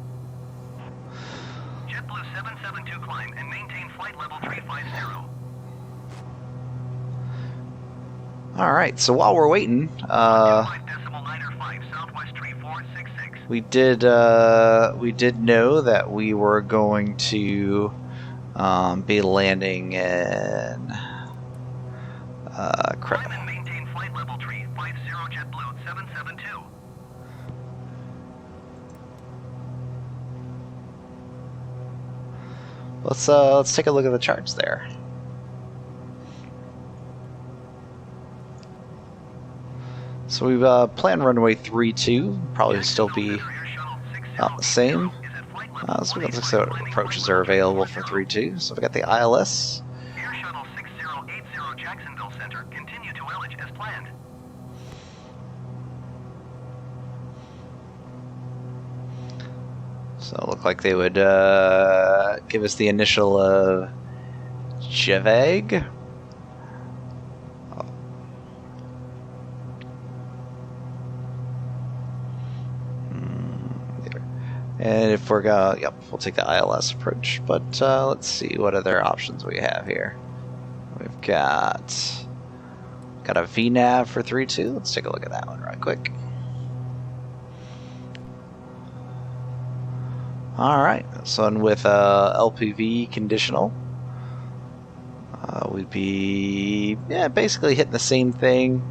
JetBlue 772 climb and maintain flight level 350. All right, so while we're waiting, 125.905 Southwest 3466. we did know that we were going to be landing in Climb and maintain flight level tree 50 JetBlue 772. let's take a look at the charts there. So we've planned runway 32, probably still be about the same. So we got six approaches are available for 32. So we got the ILS. Air Shuttle 6080 Jacksonville Center, continue to Elledge as planned. So it looked like they would give us the initial JVEG. And if we're going, yep, we'll take the ILS approach. But let's see what other options we have here. We've got a VNAV for 3.2. Let's take a look at that one right quick. All right, so and with LPV conditional, we'd be basically hitting the same thing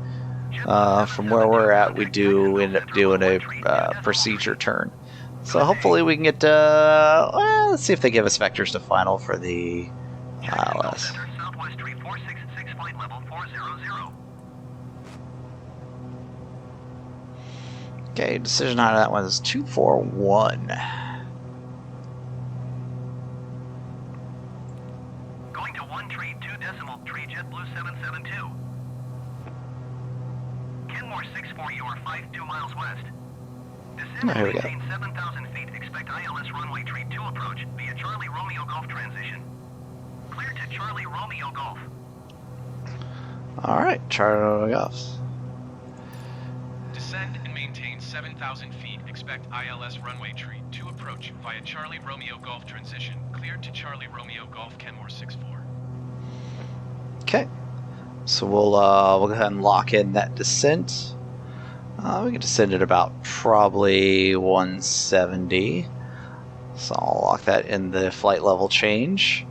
from where we're at. We do end up doing a procedure turn. So hopefully we can get, let's see if they give us vectors to final for the ILS. Southwest Tree 466, flight level 400. Okay, decision on that one is 241. Going to 1 tree 2 decimal tree JetBlue 772. Kenmore 64, you are 52 miles west. Descend Here we and go. maintain 7,000 feet. Expect ILS runway tree 2 approach via Charlie Romeo Golf transition. Clear to Charlie Romeo Golf. All right, Charlie Golf. Descend and maintain 7,000 feet. Expect ILS runway tree 2 approach via Charlie Romeo Golf transition. Cleared to Charlie Romeo Golf Kenmore 64. Okay, so we'll go ahead and lock in that descent. We can descend at about probably 170. So I'll lock that in the flight level change.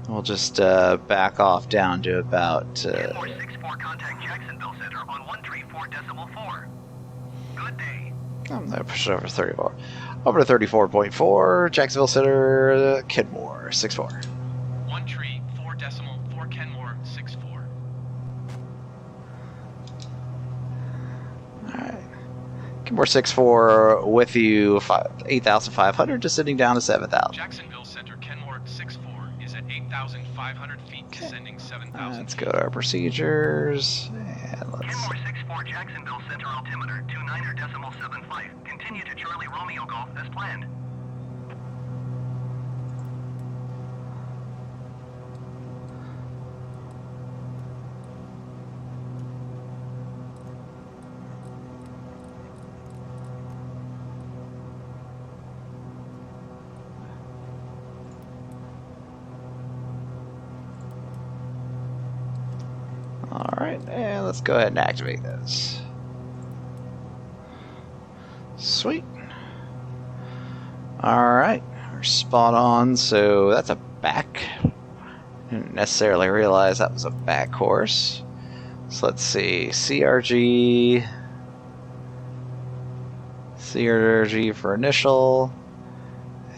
We'll just back off down to about. Kenmore 64, contact Jacksonville Center on 1 tree 4 decimal 4. Good day. I'm there, push it over 34. Over to 34.4, Jacksonville Center, Kenmore 64. 1 tree 4 decimal 4 Kenmore 64. Kenmore 64 with you, 8,500, descending down to 7,000. Jacksonville Center Kenmore 64 is at 8,500 feet, descending 7,000 Let's feet. go to our procedures, and let's. Kenmore 64, Jacksonville Center altimeter 29.75. Continue to Charlie Romeo Golf as planned. Alright, and let's go ahead and activate this. Sweet. Alright, we're spot on. So that's a back. Didn't necessarily realize that was a back course. So let's see. CRG for initial.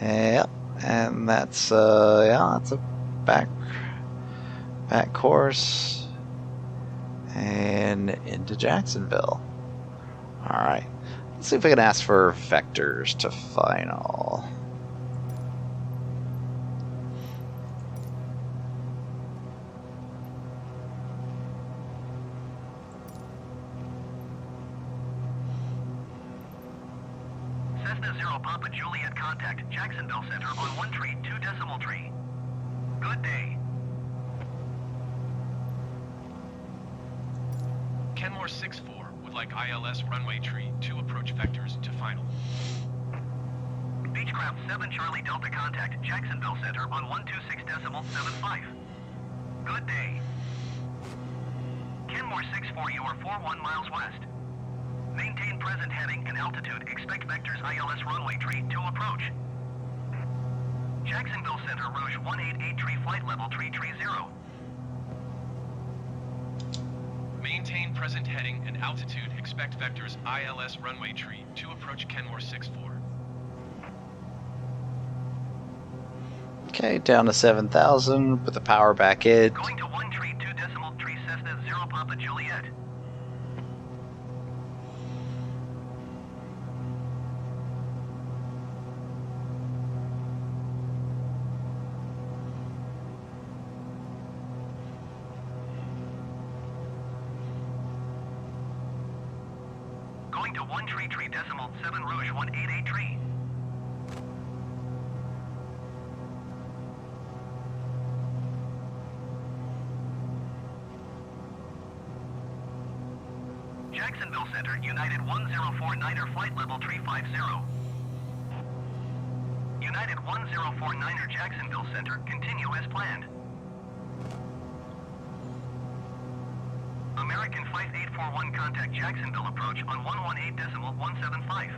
Yep, and that's that's a back course. And into Jacksonville. Alright. Let's see if we can ask for vectors to final. Cessna 0 Papa Juliet, contact Jacksonville Center on 1 tree 2 decimal tree. Good day. Kenmore 64 would like ILS runway tree 2 approach vectors to final. Beechcraft 7 Charlie Delta, contact Jacksonville Center on 126.75. Good day. Kenmore 64, you are 41 miles west. Maintain present heading and altitude. Expect vectors ILS runway tree to approach. Jacksonville Center, Rouge 188 tree flight level tree 30. Maintain present heading and altitude. Expect vectors ILS runway tree to approach Kenmore 64. Okay, down to 7,000. Put the power back in. Going to 1 tree 2 decimal tree Cessna 0 Papa Juliet. Going to 1 tree 3 decimal 7 Rouge 188 tree. Jacksonville Center, United 1049er flight level 350. United 1049er Jacksonville Center, continue as planned. American 5841 contact Jacksonville approach on 118.175.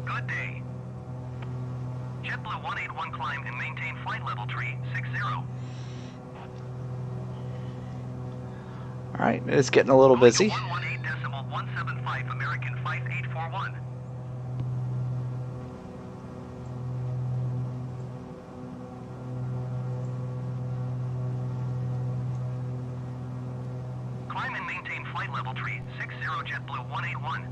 Good day. JetBlue 181 climb and maintain flight level tree 60. Alright, it's getting a little busy. 118.175 American 5841. Climb and maintain flight level tree 60 JetBlue 181.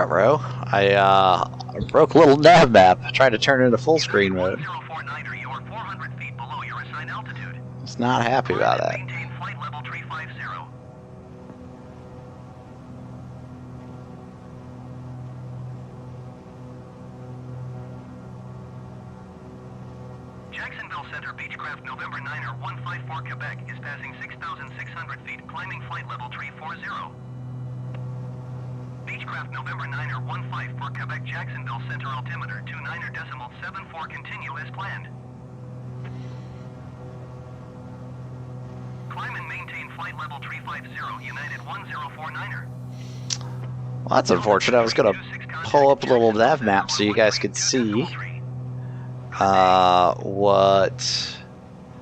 Bro, I broke a little nav map. I tried to turn it into full screen mode. 1049er, you are 400 feet below your assigned altitude. It's not happy about that. Maintain flight level 350. Jacksonville Center Beechcraft November 9er 154 Quebec is passing 6,600 feet, climbing flight level 340. Beechcraft November 9er 154 Quebec Jacksonville Center altimeter 29er decimal 74 continue as planned. Climb and maintain flight level 350 United 1049er. Well, that's unfortunate. I was going to pull up a little nav map so you guys could see what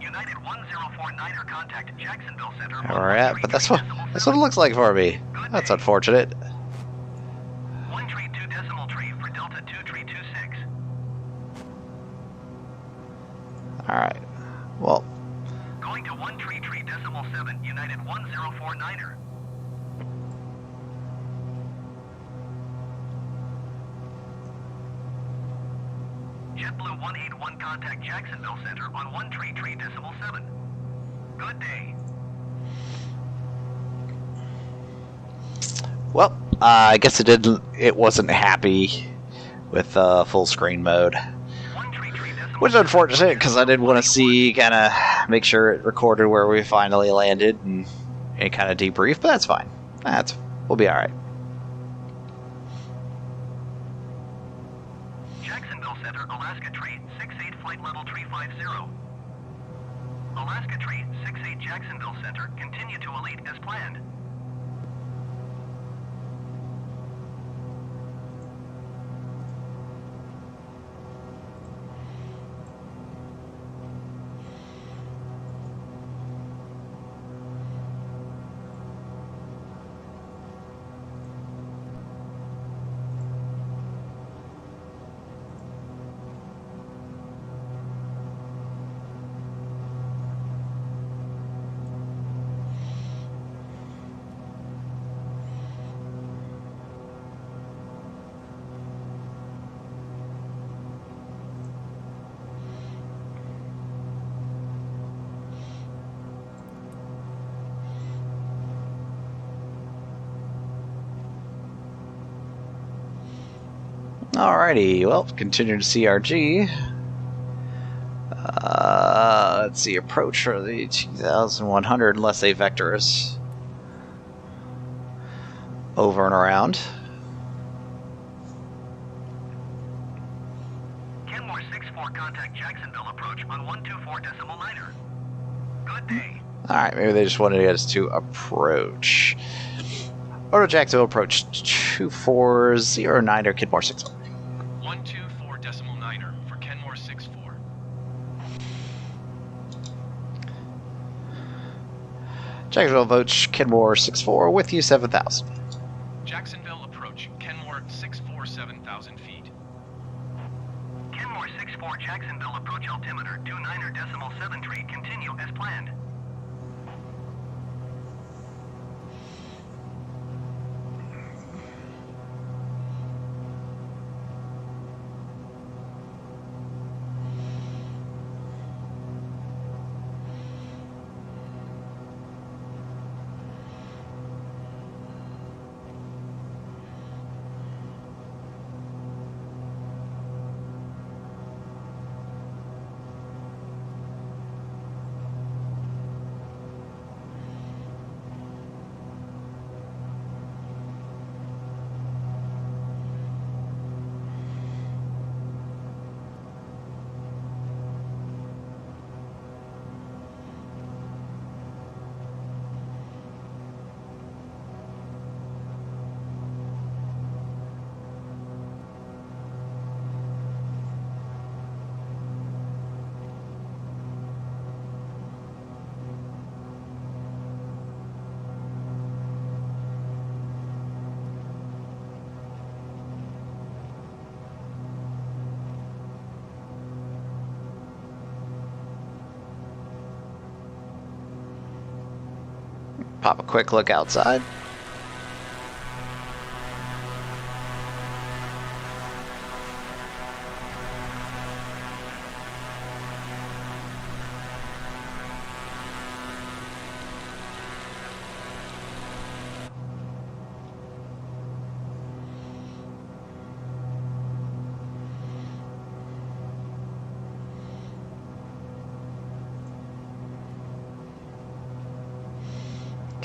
United 1049er contact Jacksonville Center. we're at, but that's what it looks like for me. That's unfortunate. 1 tree 2 decimal tree for Delta 2 tree 26. Alright. Well, Going to 1 tree 3 decimal 7 United 1049er. JetBlue 181 contact Jacksonville Center on 1 tree 3 decimal 7. Good day. well, I guess it wasn't happy with full screen mode. 1 tree 3 decimal Which is unfortunate because I did want to see, kind of make sure it recorded where we finally landed and kind of debrief, but that's fine. We'll be alright. Jacksonville Center, Alaska Tree, 68 flight level 350. Alaska Tree, 68 Jacksonville Center, continue to elite as planned. Alrighty, well, continue to CRG. Let's see, approach for the 2100 unless they vector us over and around. contact Jacksonville approach on 124.9er. Good day. Alright, maybe they just wanted us to approach. Order Jacksonville approach 2409er Kenmore 64. 124.9er for Kenmore 64. Jacksonville approach Kenmore 64 with you 7,000. Jacksonville approach Kenmore 64 7,000 feet. Kenmore 64 Jacksonville approach altimeter 29.7 continue as planned. Pop a quick look outside.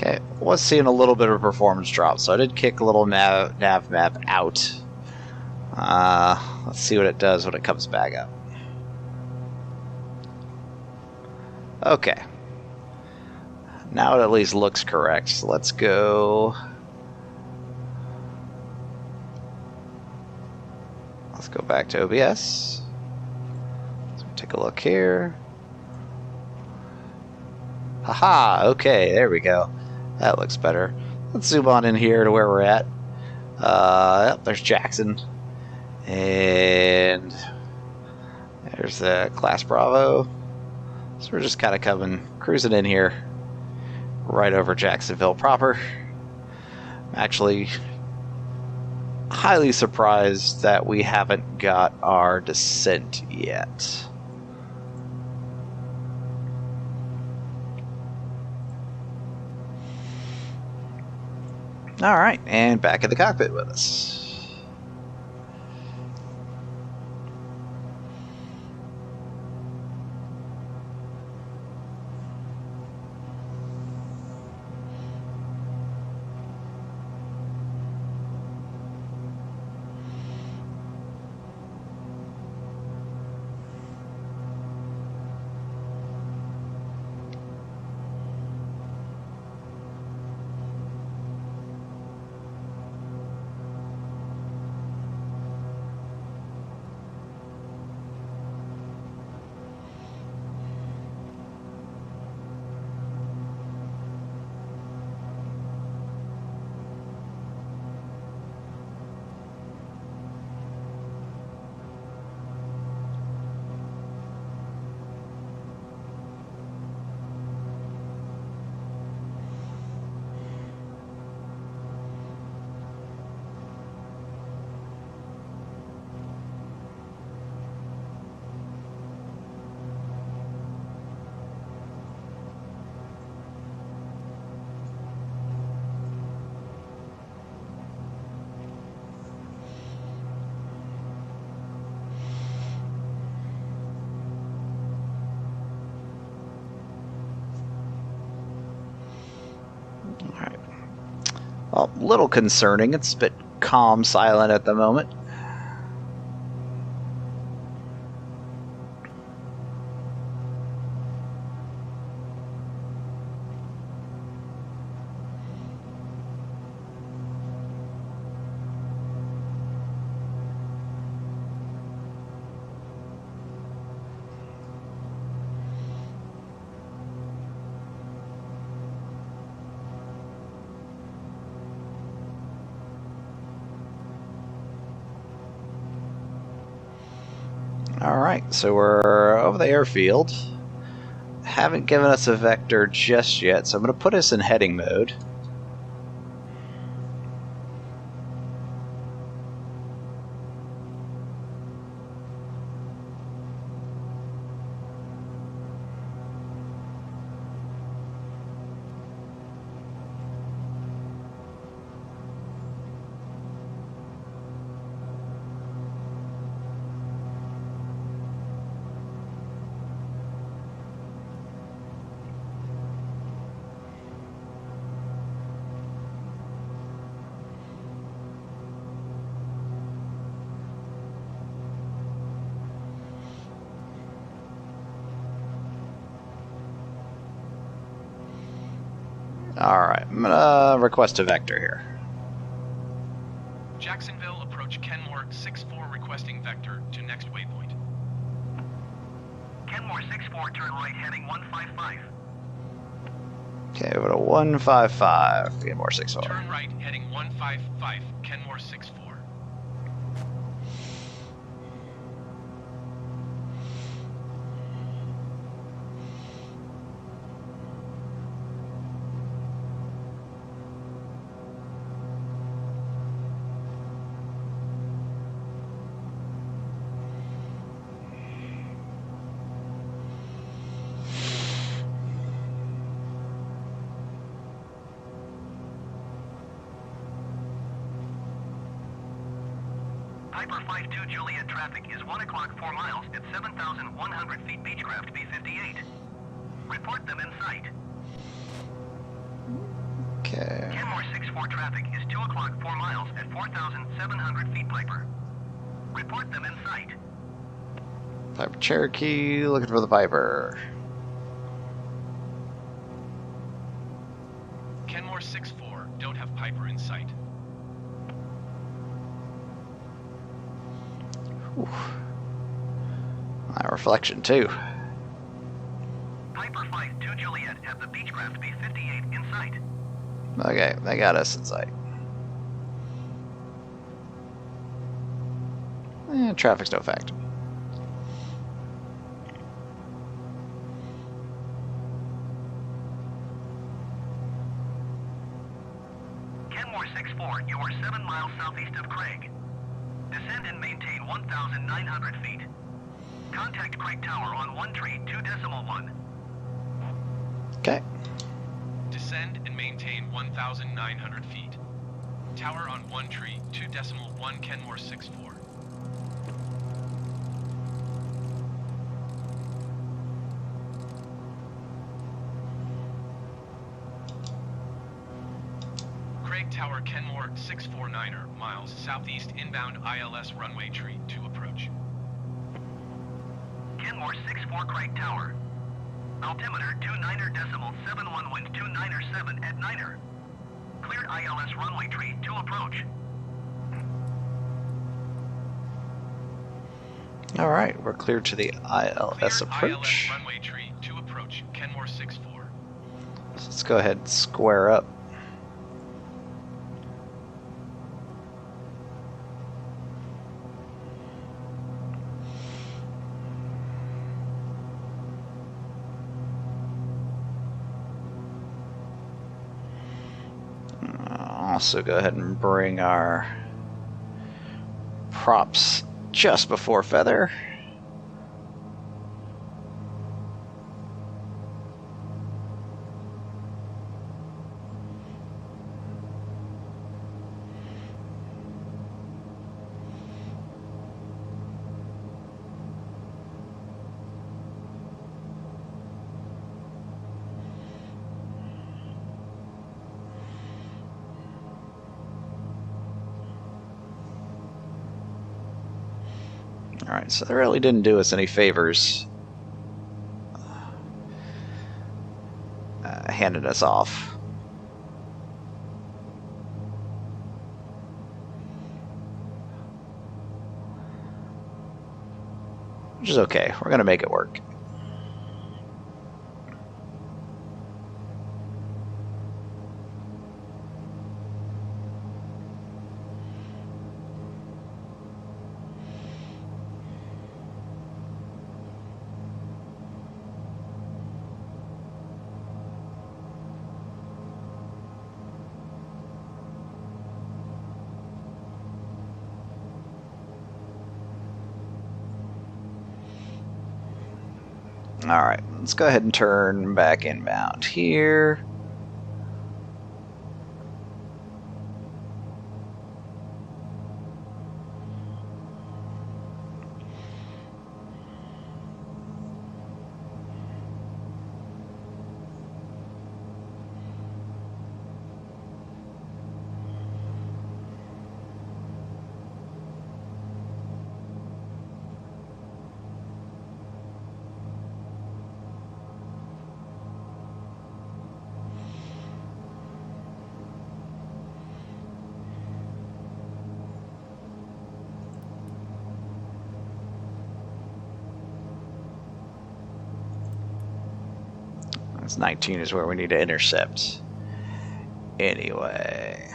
Okay, was seeing a little bit of a performance drop, so I did kick a little nav map out. Let's see what it does when it comes back up. Okay. Now it at least looks correct, so let's go. Let's go back to OBS. So take a look here. Haha, okay, there we go. That looks better. Let's zoom on in here to where we're at. Yep, there's Jackson. And there's the Class Bravo. So we're just kind of cruising in here, right over Jacksonville proper. I'm actually highly surprised that we haven't got our descent yet. All right, and back in the cockpit with us. Well, a little concerning. It's a bit calm, silent at the moment. Alright, so we're over the airfield. Haven't given us a vector just yet, so I'm going to put us in heading mode. Alright, I'm gonna request a vector here. Jacksonville, approach Kenmore 6-4 requesting vector to next waypoint. Kenmore 6-4, turn right, heading 155. Okay, over to 155. Kenmore 6-4. Turn right, heading 155, Kenmore 6-4. Piper 52 Juliet, traffic is 1 o'clock 4 miles at 7,100 feet, Beechcraft B58. Report them in sight. Okay. Kenmore 6-4, traffic is 2 o'clock 4 miles at 4,700 feet, Piper. Report them in sight. Piper Cherokee, looking for the Piper. Kenmore 6-4, don't have Piper in sight. Whew. My reflection too. Piper 52 Juliet at the Beechcraft B58 in sight. Okay, they got us in sight. Traffic's no fact. Kenmore 6-4, you are 7 miles southeast of Craig. Descend and maintain 1,900 feet. Contact Craig Tower on 1 tree 2.1. Okay. Descend and maintain 1,900 feet. Tower on 1 tree 2.1, Kenmore 6-4. Craig Tower, Kenmore 649er, miles southeast inbound ILS runway tree 2 approach. Kenmore 6-4 Craig Tower. Altimeter 29.71 wind 297 at 9er. Cleared ILS runway tree 2 approach. Alright, we're clear to the ILS Cleared approach. ILS runway tree 2 approach, Kenmore 6-4. So let's go ahead and square up. Also go ahead and bring our props just before feather. Alright, so they really didn't do us any favors handing us off. Which is okay, we're gonna make it work. Alright, let's go ahead and turn back inbound here. That's 19 is where we need to intercept. Anyway.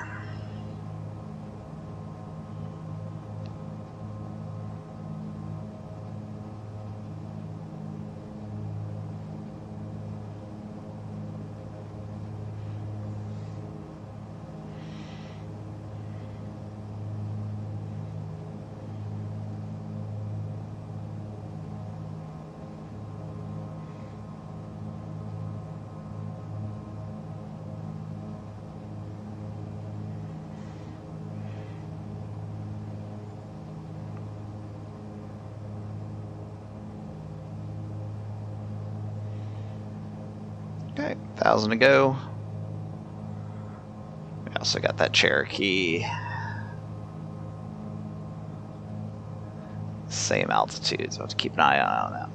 Okay, 1,000 to go. We also got that Cherokee. Same altitude, so I have to keep an eye on that.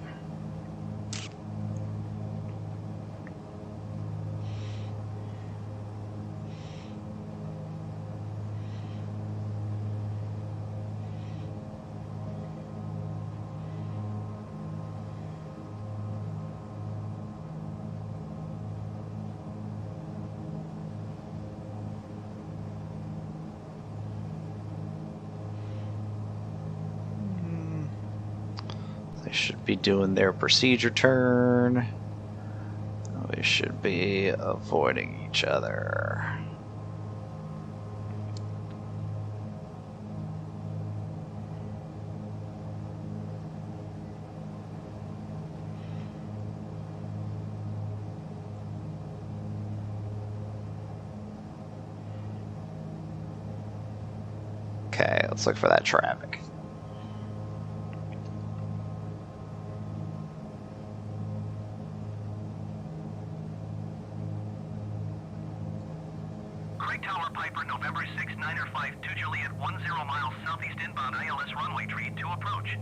They should be doing their procedure turn. We should be avoiding each other. Okay, let's look for that traffic. Craig Tower, Piper, November 6, 952 Juliet, 10 miles southeast inbound ILS runway tree to approach.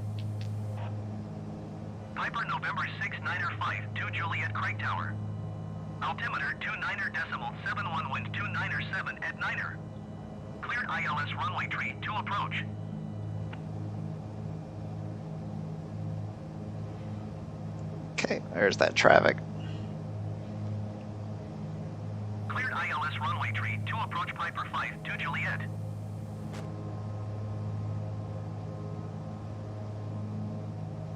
Piper, November 6, 952 Juliet, Craig Tower. Altimeter 29.71, wind 297 at 9er. Cleared ILS runway tree to approach. Okay, there's that traffic. Cleared ILS runway tree to approach Piper 5 to Juliet.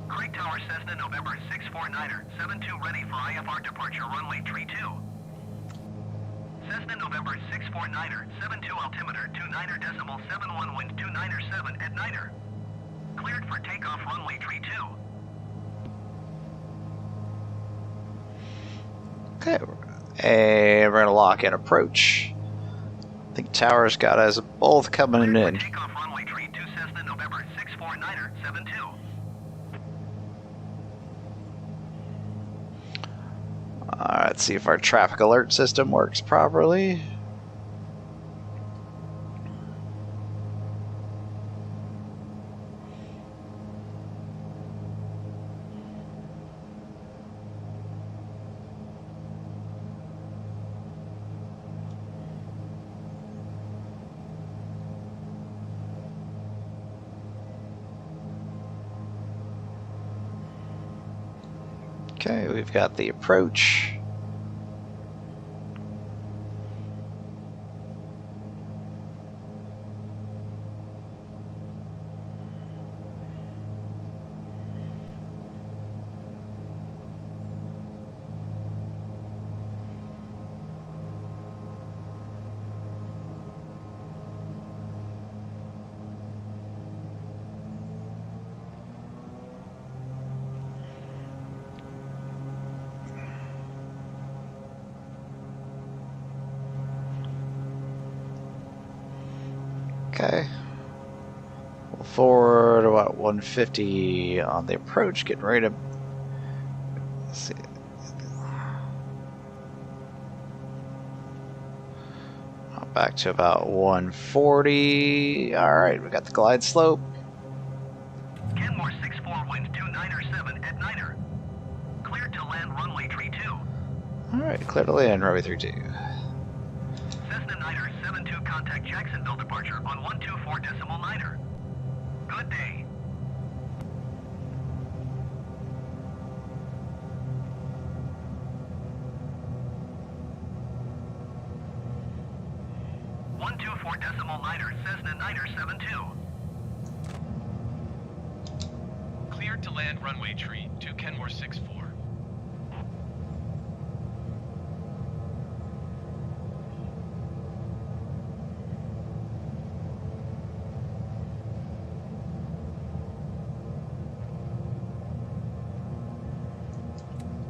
Craig Tower, Cessna, November 649er, 72 ready for IFR departure runway tree 2. Cessna, November 649er, 72 altimeter 29.71, wind 297 at 9er. Cleared for takeoff runway tree 2. Okay, and we're gonna lock in approach. I think Tower's got us both coming in. Takeoff runway tree 2, Cessna, November 649er, 72. Alright, let's see if our traffic alert system works properly. Okay, we've got the approach. Okay. We'll forward about 150 on the approach, getting ready to. Let's see. Back to about 140. Alright, we got the glide slope. Kenmore 64 wind 297 at Niner. Clear to land runway tree 2. Alright, clear to land, runway 32. Cessna Niner 72 contact Jacksonville departure on 124.9. Good day. .9 Cessna Niner 72. Cleared to land runway tree to Kenmore 64.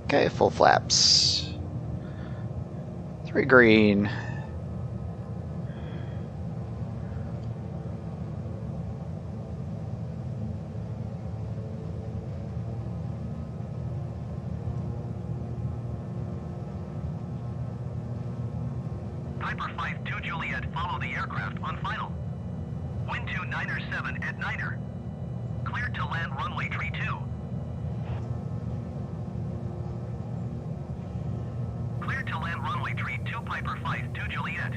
Okay, full flaps. 3 green. Piper 5-2 Juliet, follow the aircraft on final. Wind 297 at Niner. Cleared to land runway tree 2. Cleared to land runway tree 2 Piper 5-2 Juliet.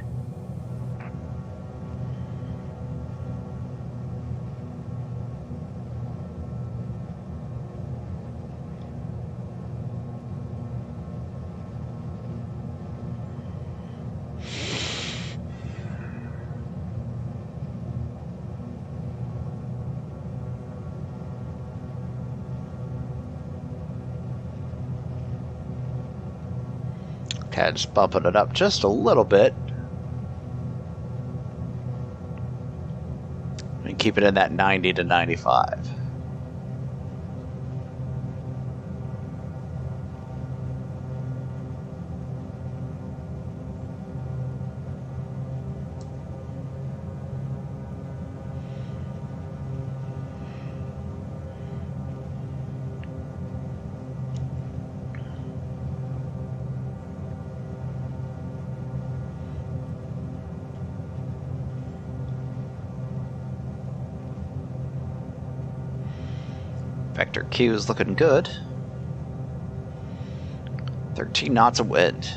Okay, just bumping it up just a little bit. And keep it in that 90 to 95. Vector Q is looking good. 13 knots of wind.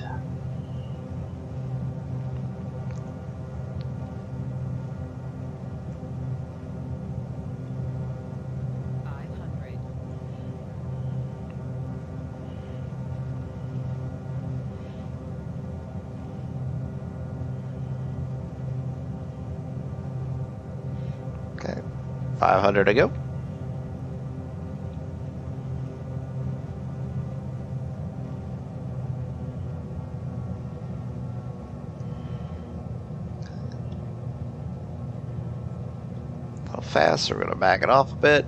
Okay, 500 to go. Fast, so we're going to back it off a bit.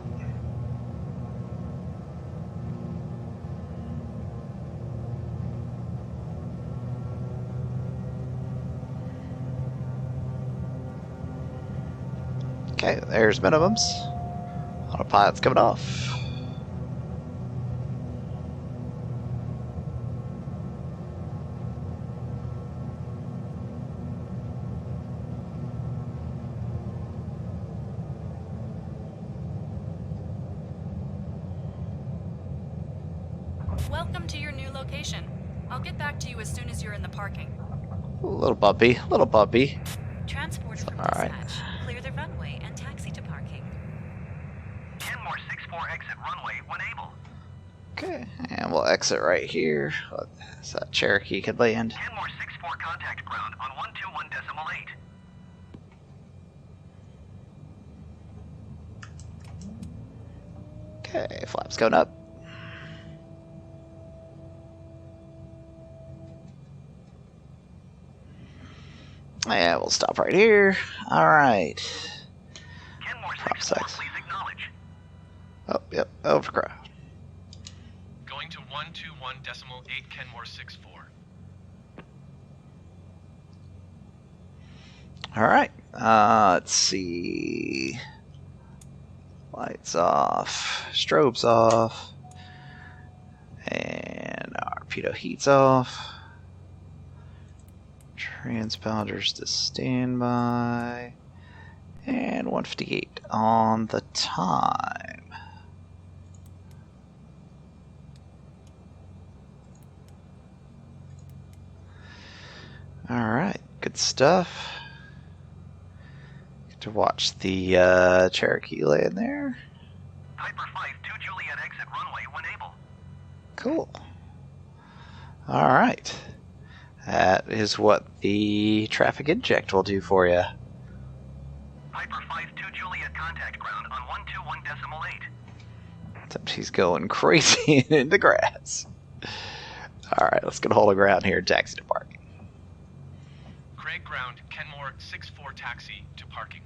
Okay, there's minimums. Autopilot's coming off. Welcome to your new location. I'll get back to you as soon as you're in the parking. A little bumpy, a little bumpy. Transporter from Alright. dispatch. Clear the runway and taxi to parking. Kenmore 64 exit runway when able. Okay, and we'll exit right here so that Cherokee could land. Kenmore 64 contact ground on 121.8. Okay, flaps going up. Yeah, we'll stop right here. Alright. Kenmore Prop 64, six. please acknowledge. Oh, yep, overcrowd. Going to 121.8 Kenmore 64. Alright, let's see. Lights off, strobes off, and our pitot heat's off. Transponders to standby, and 158 on the time. Alright, good stuff. Get to watch the Cherokee land there. Piper 5, 2 Juliet exit runway when able. Cool. Alright. That is what the traffic inject will do for you. Piper 5, 2 Juliet contact ground on 121.8. Except he's going crazy in the grass. Alright, let's get a hold of ground here and taxi to parking. Craig ground, Kenmore 6-4 taxi to parking.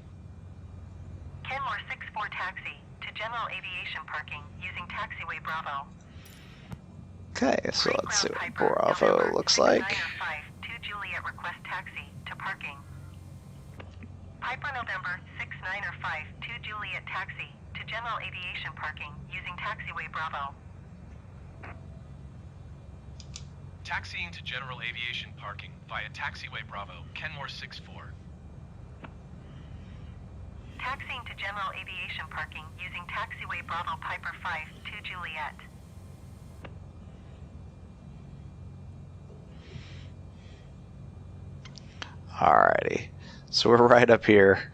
Kenmore 6-4 taxi to general aviation parking using taxiway Bravo. Okay, so Craig let's see ground what Piper, Bravo November looks 69 like. or 5, 2 Juliet request taxi to parking. Piper November 69 or 5, 2 Juliet taxi to general aviation parking using taxiway Bravo. Taxiing to general aviation parking via taxiway Bravo, Kenmore 6-4. Taxiing to general aviation parking using taxiway Bravo Piper 5, 2 Juliet. Alrighty, so we're right up here.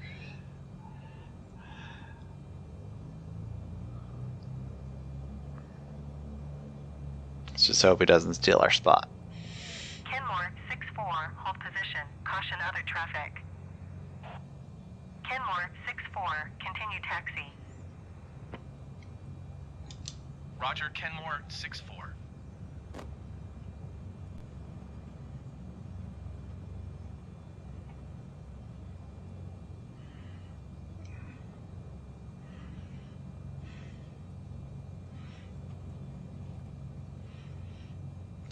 Let's just hope he doesn't steal our spot. Kenmore 6-4, hold position. Caution other traffic. Kenmore 6-4, continue taxi. Roger, Kenmore 6-4.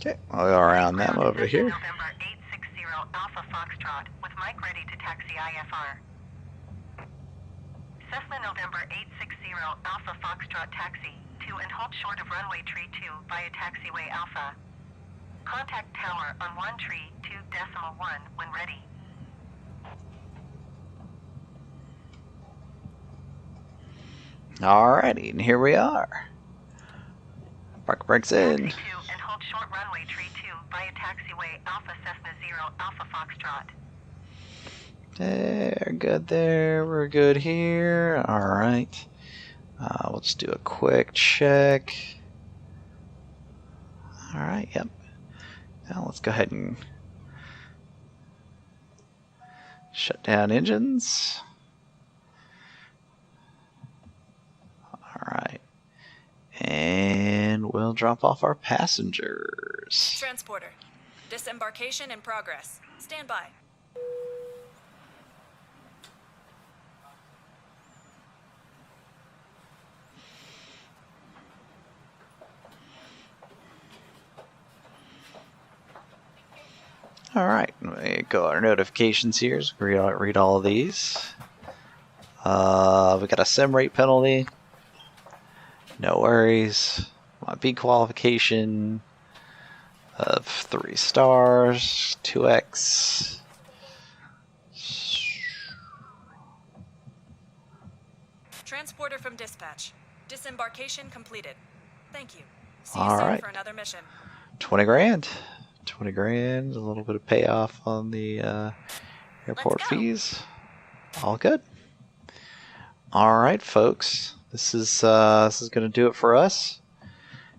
Okay, I'll go around them Ground over Cessna here. November 860 Alpha Foxtrot with mic ready to taxi IFR. Cessna November 860 Alpha Foxtrot taxi to and hold short of runway tree 2 via taxiway Alpha. Contact tower on 1 tree 2.1 when ready. Alrighty, and here we are. Park brakes in. Taxi 2 and hold short runway tree 2 via taxiway Alpha Cessna 0 Alpha Foxtrot. There, good there. We're good here. Alright. We'll just do a quick check. Alright, yep. Now let's go ahead and shut down engines. Alright. And we'll drop off our passengers. Transporter. Disembarkation in progress. Stand by. Alright, we go our notifications here. So read all of these. We got a sim rate penalty. No worries. My B qualification of 3 stars, 2x. Transporter from dispatch. Disembarkation completed. Thank you. See All you soon right. for another mission. 20 grand. 20 grand, a little bit of payoff on the airport Let's go. fees. All good. All right, folks. This is going to do it for us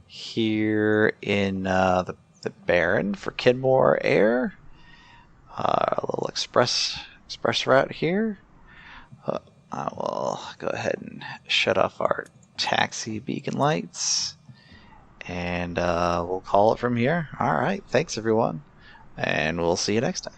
here in the Baron for Kenmore Air. A little express route here. I will go ahead and shut off our taxi beacon lights, and we'll call it from here. All right, thanks everyone, and we'll see you next time.